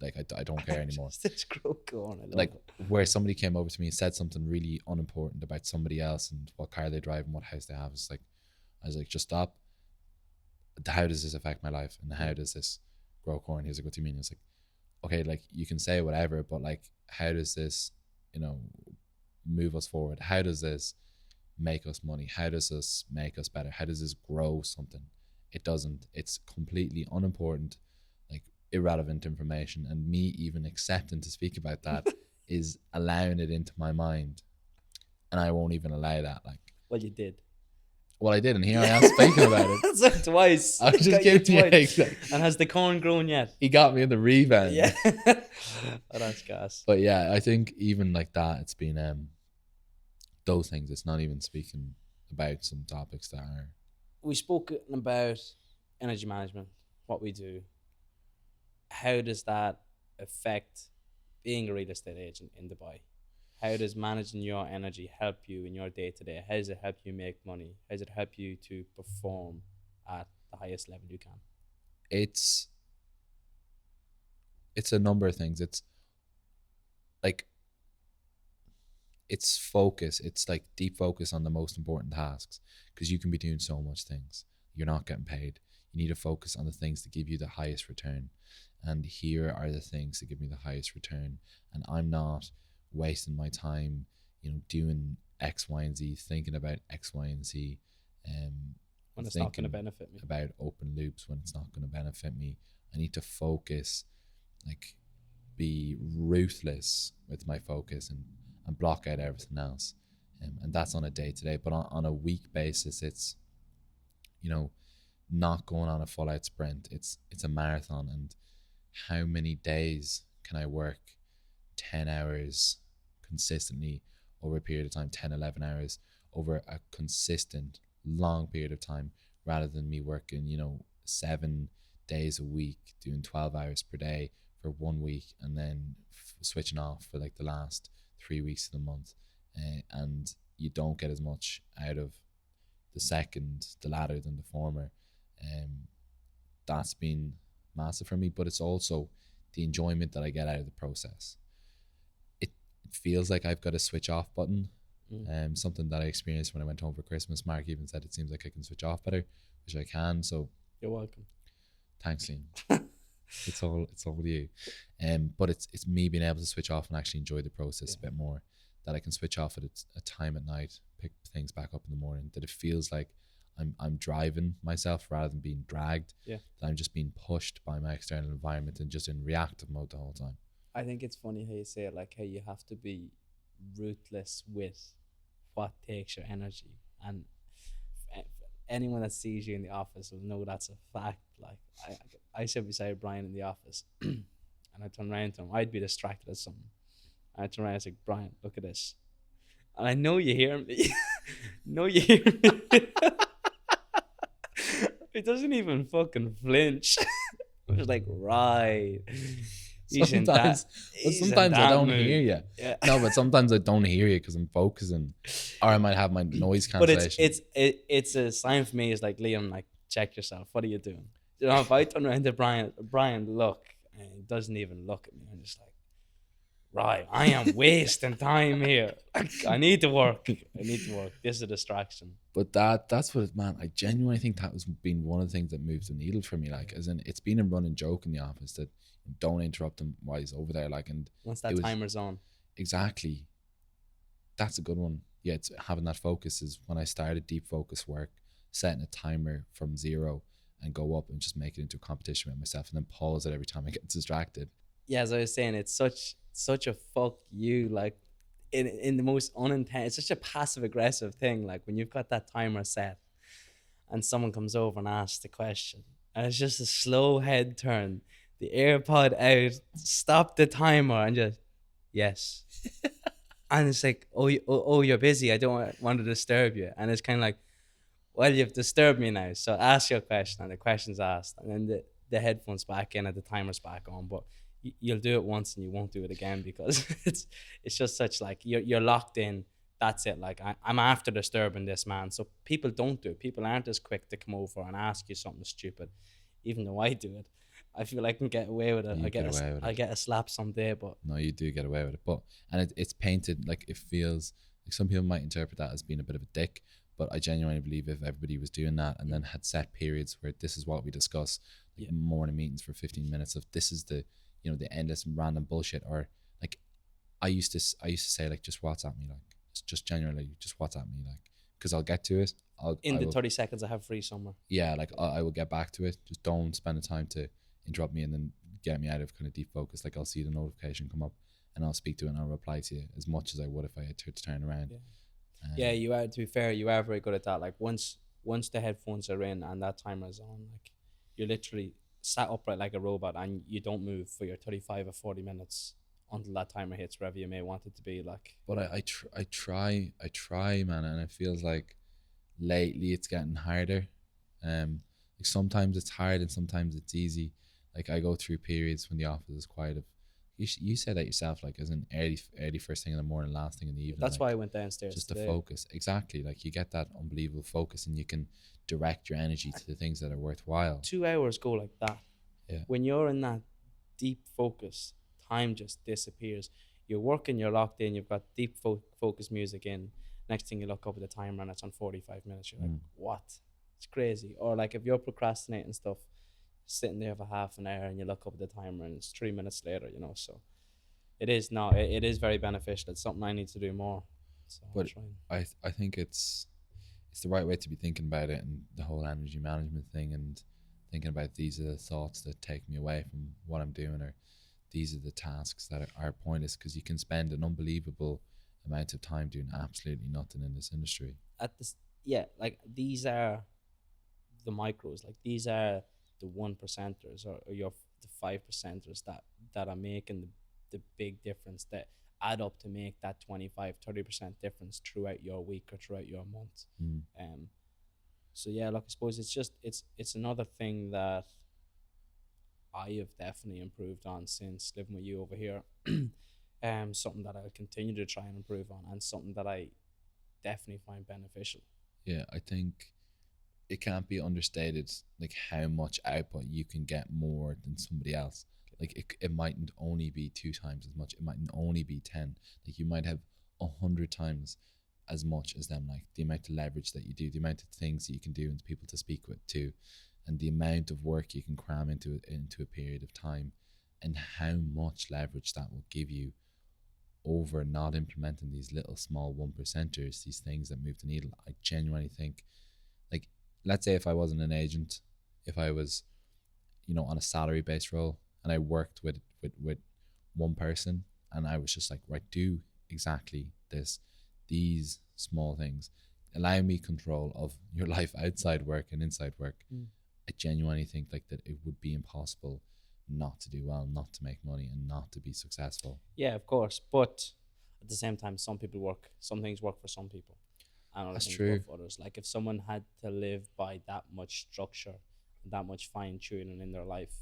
don't care anymore. This grow corn. I love like it. where somebody came over to me and said something really unimportant about somebody else and what car they drive and what house they have. I was like, just stop. how does this affect my life, and how does this grow core? And he's like, what do you mean? It's like, okay, like you can say whatever, but like, how does this, you know, move us forward? How does this make us money? How does this make us better? How does this grow something? It doesn't. It's completely unimportant, like irrelevant information. And me even accepting to speak about that is allowing it into my mind, and I won't even allow that. Like, well, you did. Well, I did, and here I am speaking about it. That's like twice. I just gave you exactly. And has the corn grown yet? He got me in the rebound. Yeah. Oh, that's gas. But yeah, I think even like that, it's been those things. It's not even speaking about some topics that are. We spoke about energy management, what we do. How does that affect being a real estate agent in Dubai? How does managing your energy help you in your day-to-day? How does it help you make money? How does it help you to perform at the highest level you can? It's a number of things. It's like, it's focus. It's like deep focus on the most important tasks, because you can be doing so much things. You're not getting paid. You need to focus on the things that give you the highest return. And here are the things that give me the highest return. And I'm not wasting my time, you know, doing X, Y, and Z, thinking about X, Y, and Z, when it's not going to benefit me. About open loops when it's not going to benefit me. I need to focus, like, be ruthless with my focus, and block out everything else. And that's on a day-to-day. But on a week basis, it's, you know, not going on a full-out sprint. It's a marathon. And how many days can I work 10 hours consistently over a period of time, 10, 11 hours over a consistent long period of time, rather than me working, you know, 7 days a week, doing 12 hours per day for 1 week, and then switching off for like the last 3 weeks of the month. And you don't get as much out of the latter than the former. That's been massive for me, but it's also the enjoyment that I get out of the process. It feels like I've got a switch off button. Something that I experienced when I went home for Christmas. Mark even said it seems like I can switch off better, which I can. So you're welcome. Thanks, Liam. It's all you. But it's me being able to switch off and actually enjoy the process a bit more. That I can switch off at a time at night, pick things back up in the morning. That it feels like I'm driving myself rather than being dragged. Yeah. That I'm just being pushed by my external environment and just in reactive mode the whole time. I think it's funny how you say it, like how you have to be ruthless with what takes your energy. And anyone that sees you in the office will know that's a fact. Like I sit beside Brian in the office and I turn around to him. I'd be distracted at something. I turn around and say, Brian, look at this. And I know you hear me. It doesn't even fucking flinch. I was like, right. Sometimes I don't hear you. Yeah. No, but sometimes I don't hear you because I'm focusing, or I might have my noise cancellation. But it's a sign for me. It's like, Liam, like, check yourself. What are you doing? You know, if I turn around to Brian, look, and he doesn't even look at me. I'm just like, right, I am wasting time here. I need to work. This is a distraction. But that's what, man, I genuinely think that was been one of the things that moves the needle for me. Like, as in, it's been a running joke in the office that don't interrupt him while he's over there. Like, and once that timer's on. Exactly. That's a good one. Yeah, it's having that focus is when I started deep focus work, setting a timer from 0 and go up and just make it into a competition with myself and then pause it every time I get distracted. Yeah, as I was saying, it's such a fuck you, like in the most unintentional, it's such a passive aggressive thing. Like when you've got that timer set and someone comes over and asks the question and it's just a slow head turn, the AirPod out, stop the timer and just, yes. And it's like, oh, you're busy. I don't want to disturb you. And it's kind of like, well, you've disturbed me now. So ask your question and the question's asked. And then the headphones back in and the timer's back on. But you'll do it once and you won't do it again because it's just such like you're locked in. That's it. Like I'm after disturbing this man. So people don't do it. People aren't as quick to come over and ask you something stupid. Even though I do it, I feel I can get away with it. I get a slap someday, but no, you do get away with it. But and it's painted like it feels like some people might interpret that as being a bit of a dick, But I genuinely believe if everybody was doing that and then had set periods where this is what we discuss, like morning meetings for 15 minutes of this is the, you know, the endless random bullshit, or like I used to say like just WhatsApp me, like just genuinely just WhatsApp me, like because I'll get to it. In the 30 seconds I have free somewhere. Yeah, like I will get back to it. Just don't spend the time to interrupt me and then get me out of kind of deep focus. Like I'll see the notification come up and I'll speak to it and I'll reply to you as much as I would if I had to turn around. Yeah, you are, to be fair, you are very good at that. Like once the headphones are in and that timer's on, like you're literally sat upright like a robot and you don't move for your 35 or 40 minutes until that timer hits wherever you may want it to be. Like, but I try, man, and it feels like lately it's getting harder. Like sometimes it's hard and sometimes it's easy. Like I go through periods when the office is quiet. Of you said that yourself, like as an early first thing in the morning, last thing in the evening. That's like, why I went downstairs just today. to focus. Exactly, like you get that unbelievable focus and you can direct your energy to the things that are worthwhile. 2 hours go like that. Yeah. When you're in that deep focus, time just disappears. You're working, you're locked in, you've got deep focus music in. Next thing you look up at the timer and it's on 45 minutes. You're like, what? It's crazy. Or like if you're procrastinating stuff, sitting there for half an hour and you look up at the timer and it's 3 minutes later, you know. So it is very beneficial. It's something I need to do more. So but I think it's the right way to be thinking about it, and the whole energy management thing, and thinking about these are the thoughts that take me away from what I'm doing, or these are the tasks that are pointless, because you can spend an unbelievable amount of time doing absolutely nothing in this industry. Like these are the micros, like these are the 1%ers or the 5%ers that are making the big difference, that add up to make that 25-30% difference throughout your week or throughout your month. So yeah, look, I suppose it's another thing that I have definitely improved on since living with you over here. Something that I'll continue to try and improve on, and something that I definitely find beneficial. Yeah, I think it can't be understated like how much output you can get more than somebody else. Like it mightn't only be 2 times as much, it mightn't only be 10. Like you might have 100 times as much as them. Like the amount of leverage that you do, the amount of things that you can do and people to speak with too, and the amount of work you can cram into a period of time, and how much leverage that will give you over not implementing these little small 1%ers, these things that move the needle. I genuinely think, like, let's say if I wasn't an agent, if I was, you know, on a salary based role and I worked with one person and I was just like, right, do exactly these small things, allow me control of your life outside work and inside work. I genuinely think like that it would be impossible not to do well, not to make money, and not to be successful. Yeah, of course, but at the same time, some things work for some people, and other things work for others. Like if someone had to live by that much structure, that much fine tuning in their life,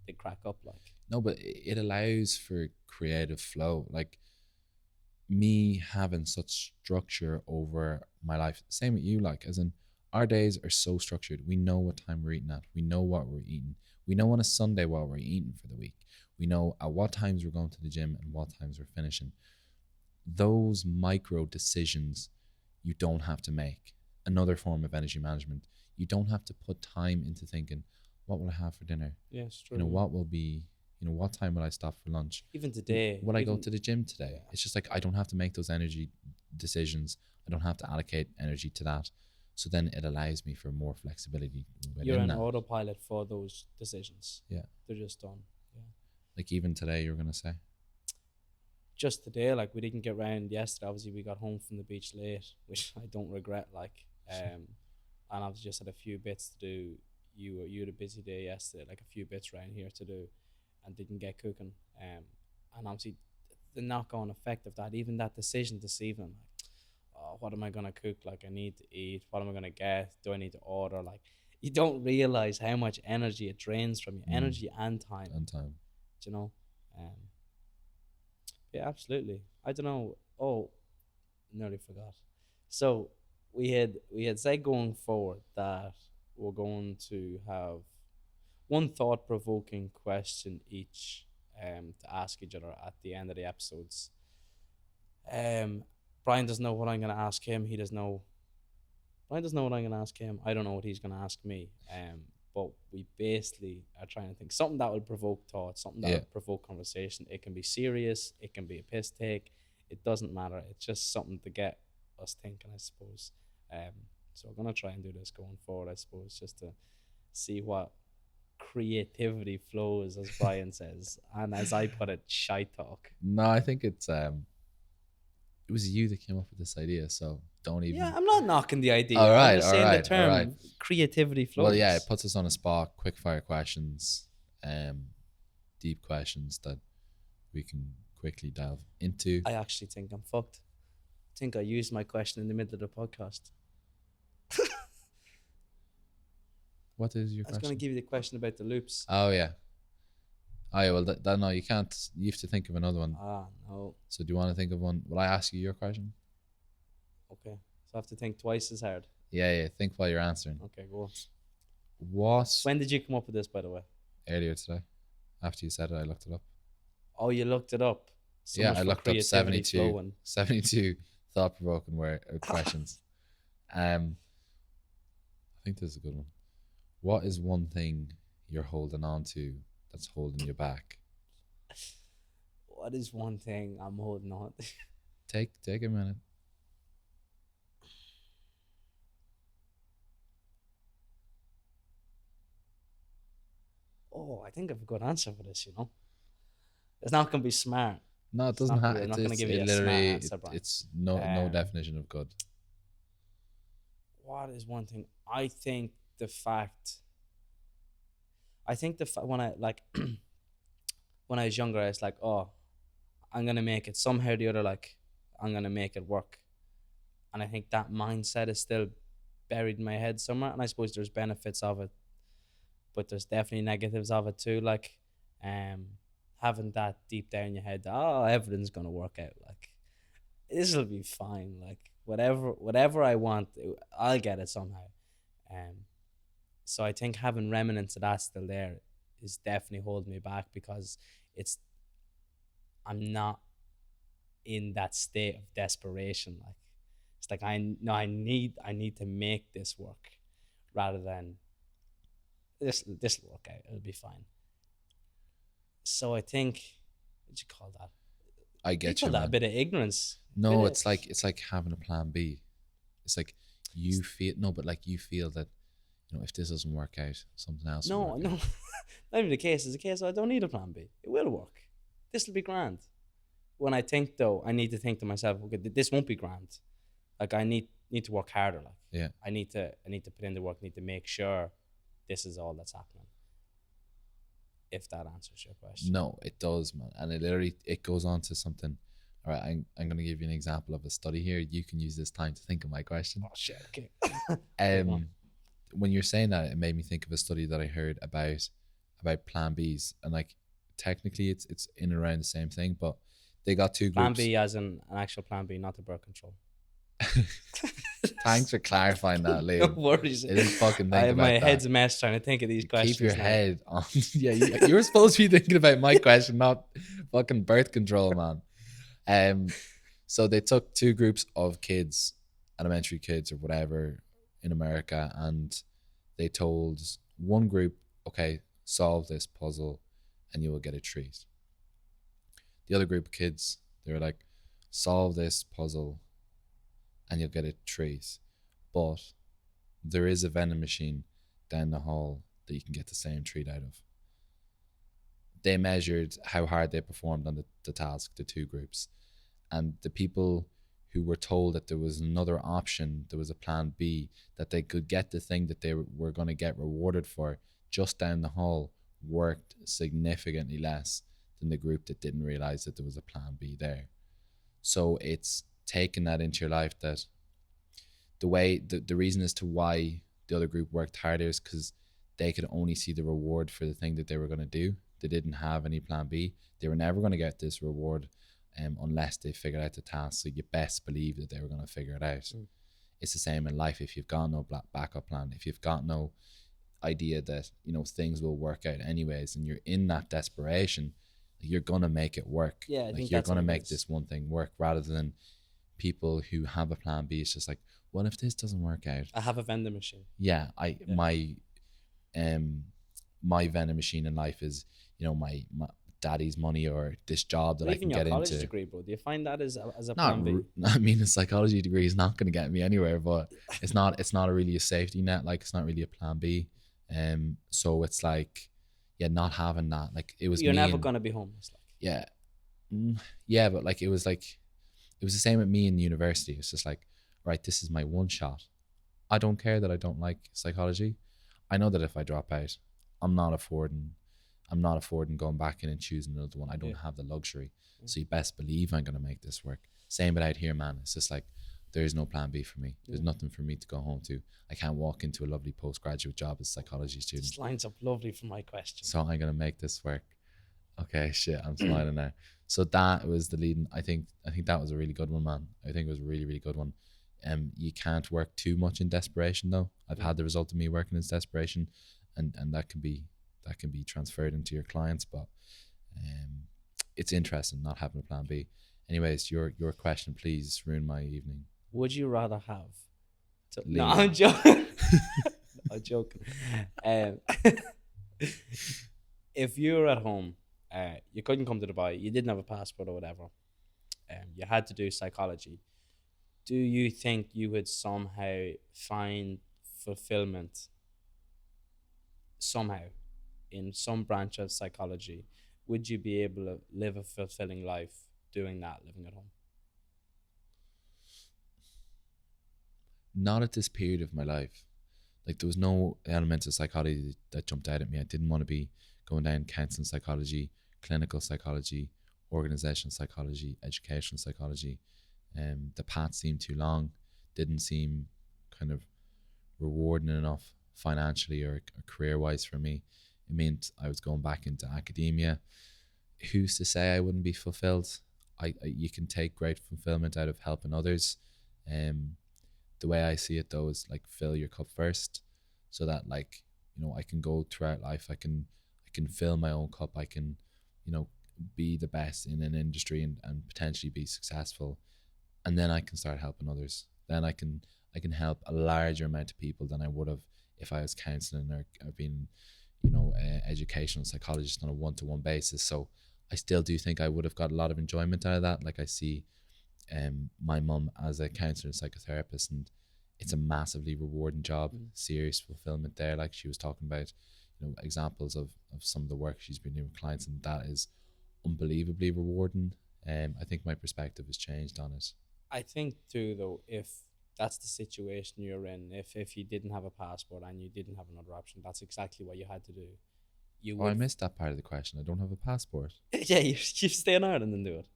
they crack up. Like, no, but it allows for creative flow. Like me having such structure over my life, same with you. Like as in, our days are so structured. We know what time we're eating at. We know what we're eating. We know on a Sunday what we're eating for the week. We know at what times we're going to the gym and what times we're finishing. Those micro decisions you don't have to make. Another form of energy management. You don't have to put time into thinking, what will I have for dinner? Yes, true. You know, what will be, you know, what time will I stop for lunch? Even today. Will I go to the gym today? Yeah. It's just like, I don't have to make those energy decisions. I don't have to allocate energy to that. So then it allows me for more flexibility. You're an autopilot for those decisions. Yeah. They're just done. Yeah. Like even today, you're going to say? Just today, like we didn't get round yesterday. Obviously, we got home from the beach late, which I don't regret. Like, and I've just had a few bits to do. You had a busy day yesterday, like a few bits around here to do, and didn't get cooking. And obviously, the knock-on effect of that, even that decision this evening, like, oh, what am I gonna cook? Like, I need to eat. What am I gonna get? Do I need to order? Like, you don't realize how much energy it drains from you, energy and time. Do you know? Yeah, absolutely. I don't know. Oh, nearly forgot. So we had said going forward that we're going to have one thought-provoking question each to ask each other at the end of the episodes. Brian doesn't know what I'm going to ask him. He doesn't know Brian doesn't know what I'm gonna ask him. I don't know what he's gonna ask me. But we basically are trying to think something that will provoke thought, something that Yeah. will provoke conversation. It can be serious, it can be a piss take. It doesn't matter. It's just something to get us thinking, I suppose. So we're gonna try and do this going forward, I suppose, just to see what creativity flows, as Brian says, and as I put it, shy talk. No, I think it was you that came up with this idea, so don't even. Yeah, I'm not knocking the idea. All right, I'm just all saying right, the term all right. creativity flows. Well, yeah, it puts us on a spot. Quick fire questions, deep questions that we can quickly delve into. I actually think I'm fucked. I think I used my question in the middle of the podcast. What is your I was question? going to give you the question about the loops. Oh yeah. Oh yeah. Well, that no, you can't. You have to think of another one. No. So do you want to think of one? Will I ask you your question? Okay. So I have to think twice as hard. Yeah. Think while you're answering. Okay, go on. What? When did you come up with this, by the way? Earlier today, after you said it, I looked it up. Oh, you looked it up. So Yeah, much I for looked up creativity 72, flowing. 72 thought-provoking questions. I think this is a good one. What is one thing you're holding on to that's holding you back? What is one thing I'm holding on to? Take a minute. Oh, I think I have a good answer for this, you know. It's not going to be smart. No, it It's doesn't not have. good. I'm not gonna give you a smart answer, Brian. It's no definition of good. What is one thing? I think the fact when I like when I was younger, I was like, oh, I'm gonna make it somehow or the other. Like, I'm gonna make it work, and I think that mindset is still buried in my head somewhere. And I suppose there's benefits of it, but there's definitely negatives of it too. Like, having that deep down in your head, oh, everything's gonna work out. Like, this will be fine. Like, whatever I want, I'll get it somehow. So I think having remnants of that still there is definitely holding me back, because I'm not in that state of desperation. Like, it's like I need to make this work, rather than this will work out. It'll be fine. So I think, what'd you call that? I get you, Call that a man. bit of ignorance. No, Bit it's like having a plan B. It's like you feel that, you know, if this doesn't work out, something else. will No, work no, out. not even the case. It's a case I don't need a plan B. It will work. This will be grand. When I think, though, I need to think to myself, okay, this won't be grand. Like, I need to work harder. Like, Yeah. I need to put in the work. I need to make sure this is all that's happening. If that answers your question. No, it does, man, and it goes on to something. All right, I'm going to give you an example of a study here. You can use this time to think of my question. Oh shit. Okay. When you're saying that, it made me think of a study that I heard about Plan Bs, and like technically it's in and around the same thing, but they got two Plan groups. B as an actual plan B, not the birth control. Thanks for clarifying that, No Liam. worries. I didn't fucking think about my that. head's a mess trying to think of these questions. Keep your now. head on. Yeah, you were supposed to be thinking about my question, not fucking birth control, man. So they took two groups of kids, elementary kids or whatever, in America, and they told one group, okay, solve this puzzle and you will get a treat. The other group of kids, they were like, solve this puzzle and you'll get a treat, but there is a vending machine down the hall that you can get the same treat out of. They measured how hard they performed on the task, the two groups, and the people who were told that there was another option, there was a plan B, that they could get the thing that they were going to get rewarded for just down the hall, worked significantly less than the group that didn't realize that there was a plan B there. So it's taking that into your life, that the reason as to why the other group worked harder is because they could only see the reward for the thing that they were going to do. They didn't have any plan B. They were never going to get this reward unless they figured out the task. So you best believe that they were going to figure it out. It's the same in life. If you've got no backup plan, if you've got no idea that, you know, things will work out anyways, and you're in that desperation, you're going to make it work. Yeah, I like think you're that's going to what it make is. this one thing work, rather than people who have a plan B. It's just like, well, if this doesn't work out, I have a vending machine. yeah, Yeah. my vending machine in life is, my daddy's money or this job that But I can even your get college into. degree, bro, do you find that as a Not, plan B? I mean, a psychology degree is not going to get me anywhere, but it's not a really a safety net. Like, it's not really a plan B. So it's like, yeah, not having that. Like, it was You're me never and, gonna be homeless. Like, yeah, yeah, but like, it was the same with me in university. It's just like, right, this is my one shot. I don't care that I don't like psychology. I know that if I drop out, I'm not affording going back in and choosing another one. I don't have the luxury. So you best believe I'm gonna make this work. Same with out here, man. It's just like, there is no plan B for me. There's nothing for me to go home to. I can't walk into a lovely postgraduate job as a psychology student. this lines up lovely for my question. So I'm gonna make this work. Okay, shit, I'm smiling now. So that was the leading. I think that was a really good one, man. I think it was a really, really good one. You can't work too much in desperation, though. I've had the result of me working in desperation, and that can be transferred into your clients. But it's interesting not having a plan B. Anyways, your question, please ruin my evening. Would you rather have? No, Liam. I'm joking. I'm joking. If you were at home, you couldn't come to Dubai, you didn't have a passport or whatever, you had to do psychology. Do you think you would somehow find fulfillment somehow in some branch of psychology? Would you be able to live a fulfilling life doing that, living at home? Not at this period of my life. Like, there was no element of psychology that jumped out at me. I didn't want to be going down counseling psychology, clinical psychology, organizational psychology, educational psychology. The path seemed too long, didn't seem kind of rewarding enough financially or career wise for me. It meant I was going back into academia. Who's to say I wouldn't be fulfilled? You can take great fulfillment out of helping others. The way I see it, though, is like, fill your cup first, so that, like, I can go throughout life. I can fill my own cup. I can, be the best in an industry and potentially be successful, and then I can start helping others. Then I can help a larger amount of people than I would have if I was counseling or been, educational psychologist on a one-to-one basis. So I still do think I would have got a lot of enjoyment out of that. Like, I see my mum as a counselor and psychotherapist, and it's a massively rewarding job. Serious fulfillment there. Like, she was talking about, examples of some of the work she's been doing with clients, and that is unbelievably rewarding. I think my perspective has changed on it. I think too, though, if that's the situation you're in, if you didn't have a passport and you didn't have another option, that's exactly what you had to do. You I missed that part of the question. I don't have a passport. Yeah, you stay in Ireland and do it.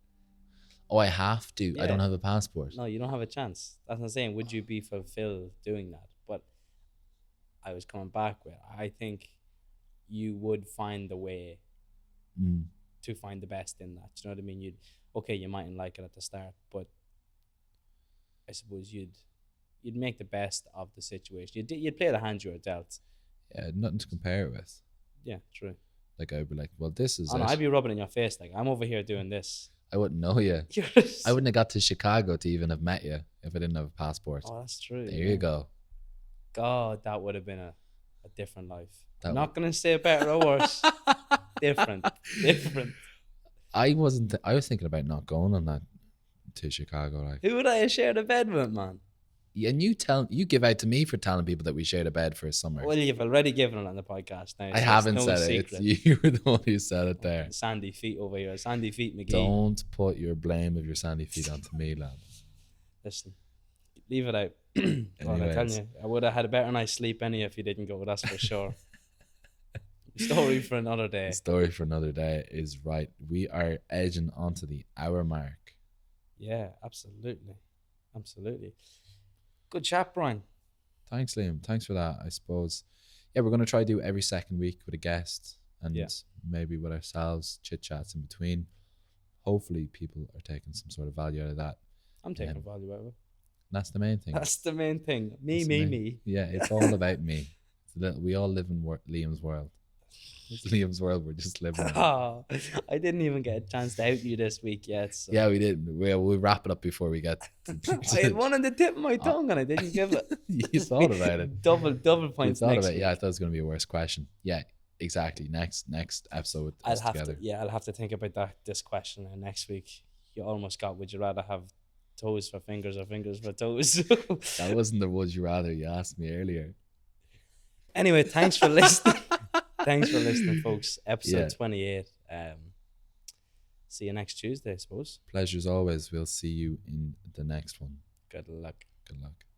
Oh, I have to. Yeah. I don't have a passport. No, you don't have a chance. That's what I'm saying. Would you be fulfilled doing that? But I was coming back with, I think you would find the way to find the best in that. Do you know what I mean? You mightn't like it at the start, but I suppose you'd make the best of the situation. You'd play the hand you were dealt. Yeah, nothing to compare it with. Yeah, true. Like, I'd be like, well, this is Oh, no, it. I'd be rubbing it in your face. Like, I'm over here doing this. I wouldn't know you. I wouldn't have got to Chicago to even have met you if I didn't have a passport. Oh, that's true. There you go. God, that would have been a different life. That Not going to say better or worse. Different. I was thinking about not going on that to Chicago. Like, who would I have shared a bed with, man? And you give out to me for telling people that we shared a bed for a summer. Well, you've already given it on the podcast now. I haven't said secret. it. You were the one who said it there. Sandy feet over here. Sandy feet McGee. Don't put your blame of your sandy feet onto me, lad. Listen, leave it out. God, I tell you, I would have had a better night's sleep if you didn't go. That's for sure. Story for another day. The story for another day is right. We are edging onto the hour mark. Yeah, absolutely. Good chat, Brian. Thanks, Liam. Thanks for that. I suppose, yeah, we're going to try to do every second week with a guest, and maybe with ourselves, chit chats in between. Hopefully people are taking some sort of value out of that. I'm taking value out of it. That's the main thing. That's the main thing. Me. Yeah, it's all about me. We all live in Liam's world. It's Liam's world. We're just living in. Oh, I didn't even get a chance to out you this week yet. So. Yeah, we did. We'll wrap it up before we get. I had one on the tip of my tongue and I didn't give it. You thought about it. Double You points thought next about it. week. Yeah, I thought it was going to be a worse question. Yeah, exactly. Next episode with us together. I'll have to think about this question next week. You almost got, would you rather have toes for fingers or fingers for toes? That wasn't the would you rather you asked me earlier. Anyway, thanks for listening. Thanks for listening, folks. Episode 28. See you next Tuesday, I suppose. Pleasure as always. We'll see you in the next one. Good luck. Good luck.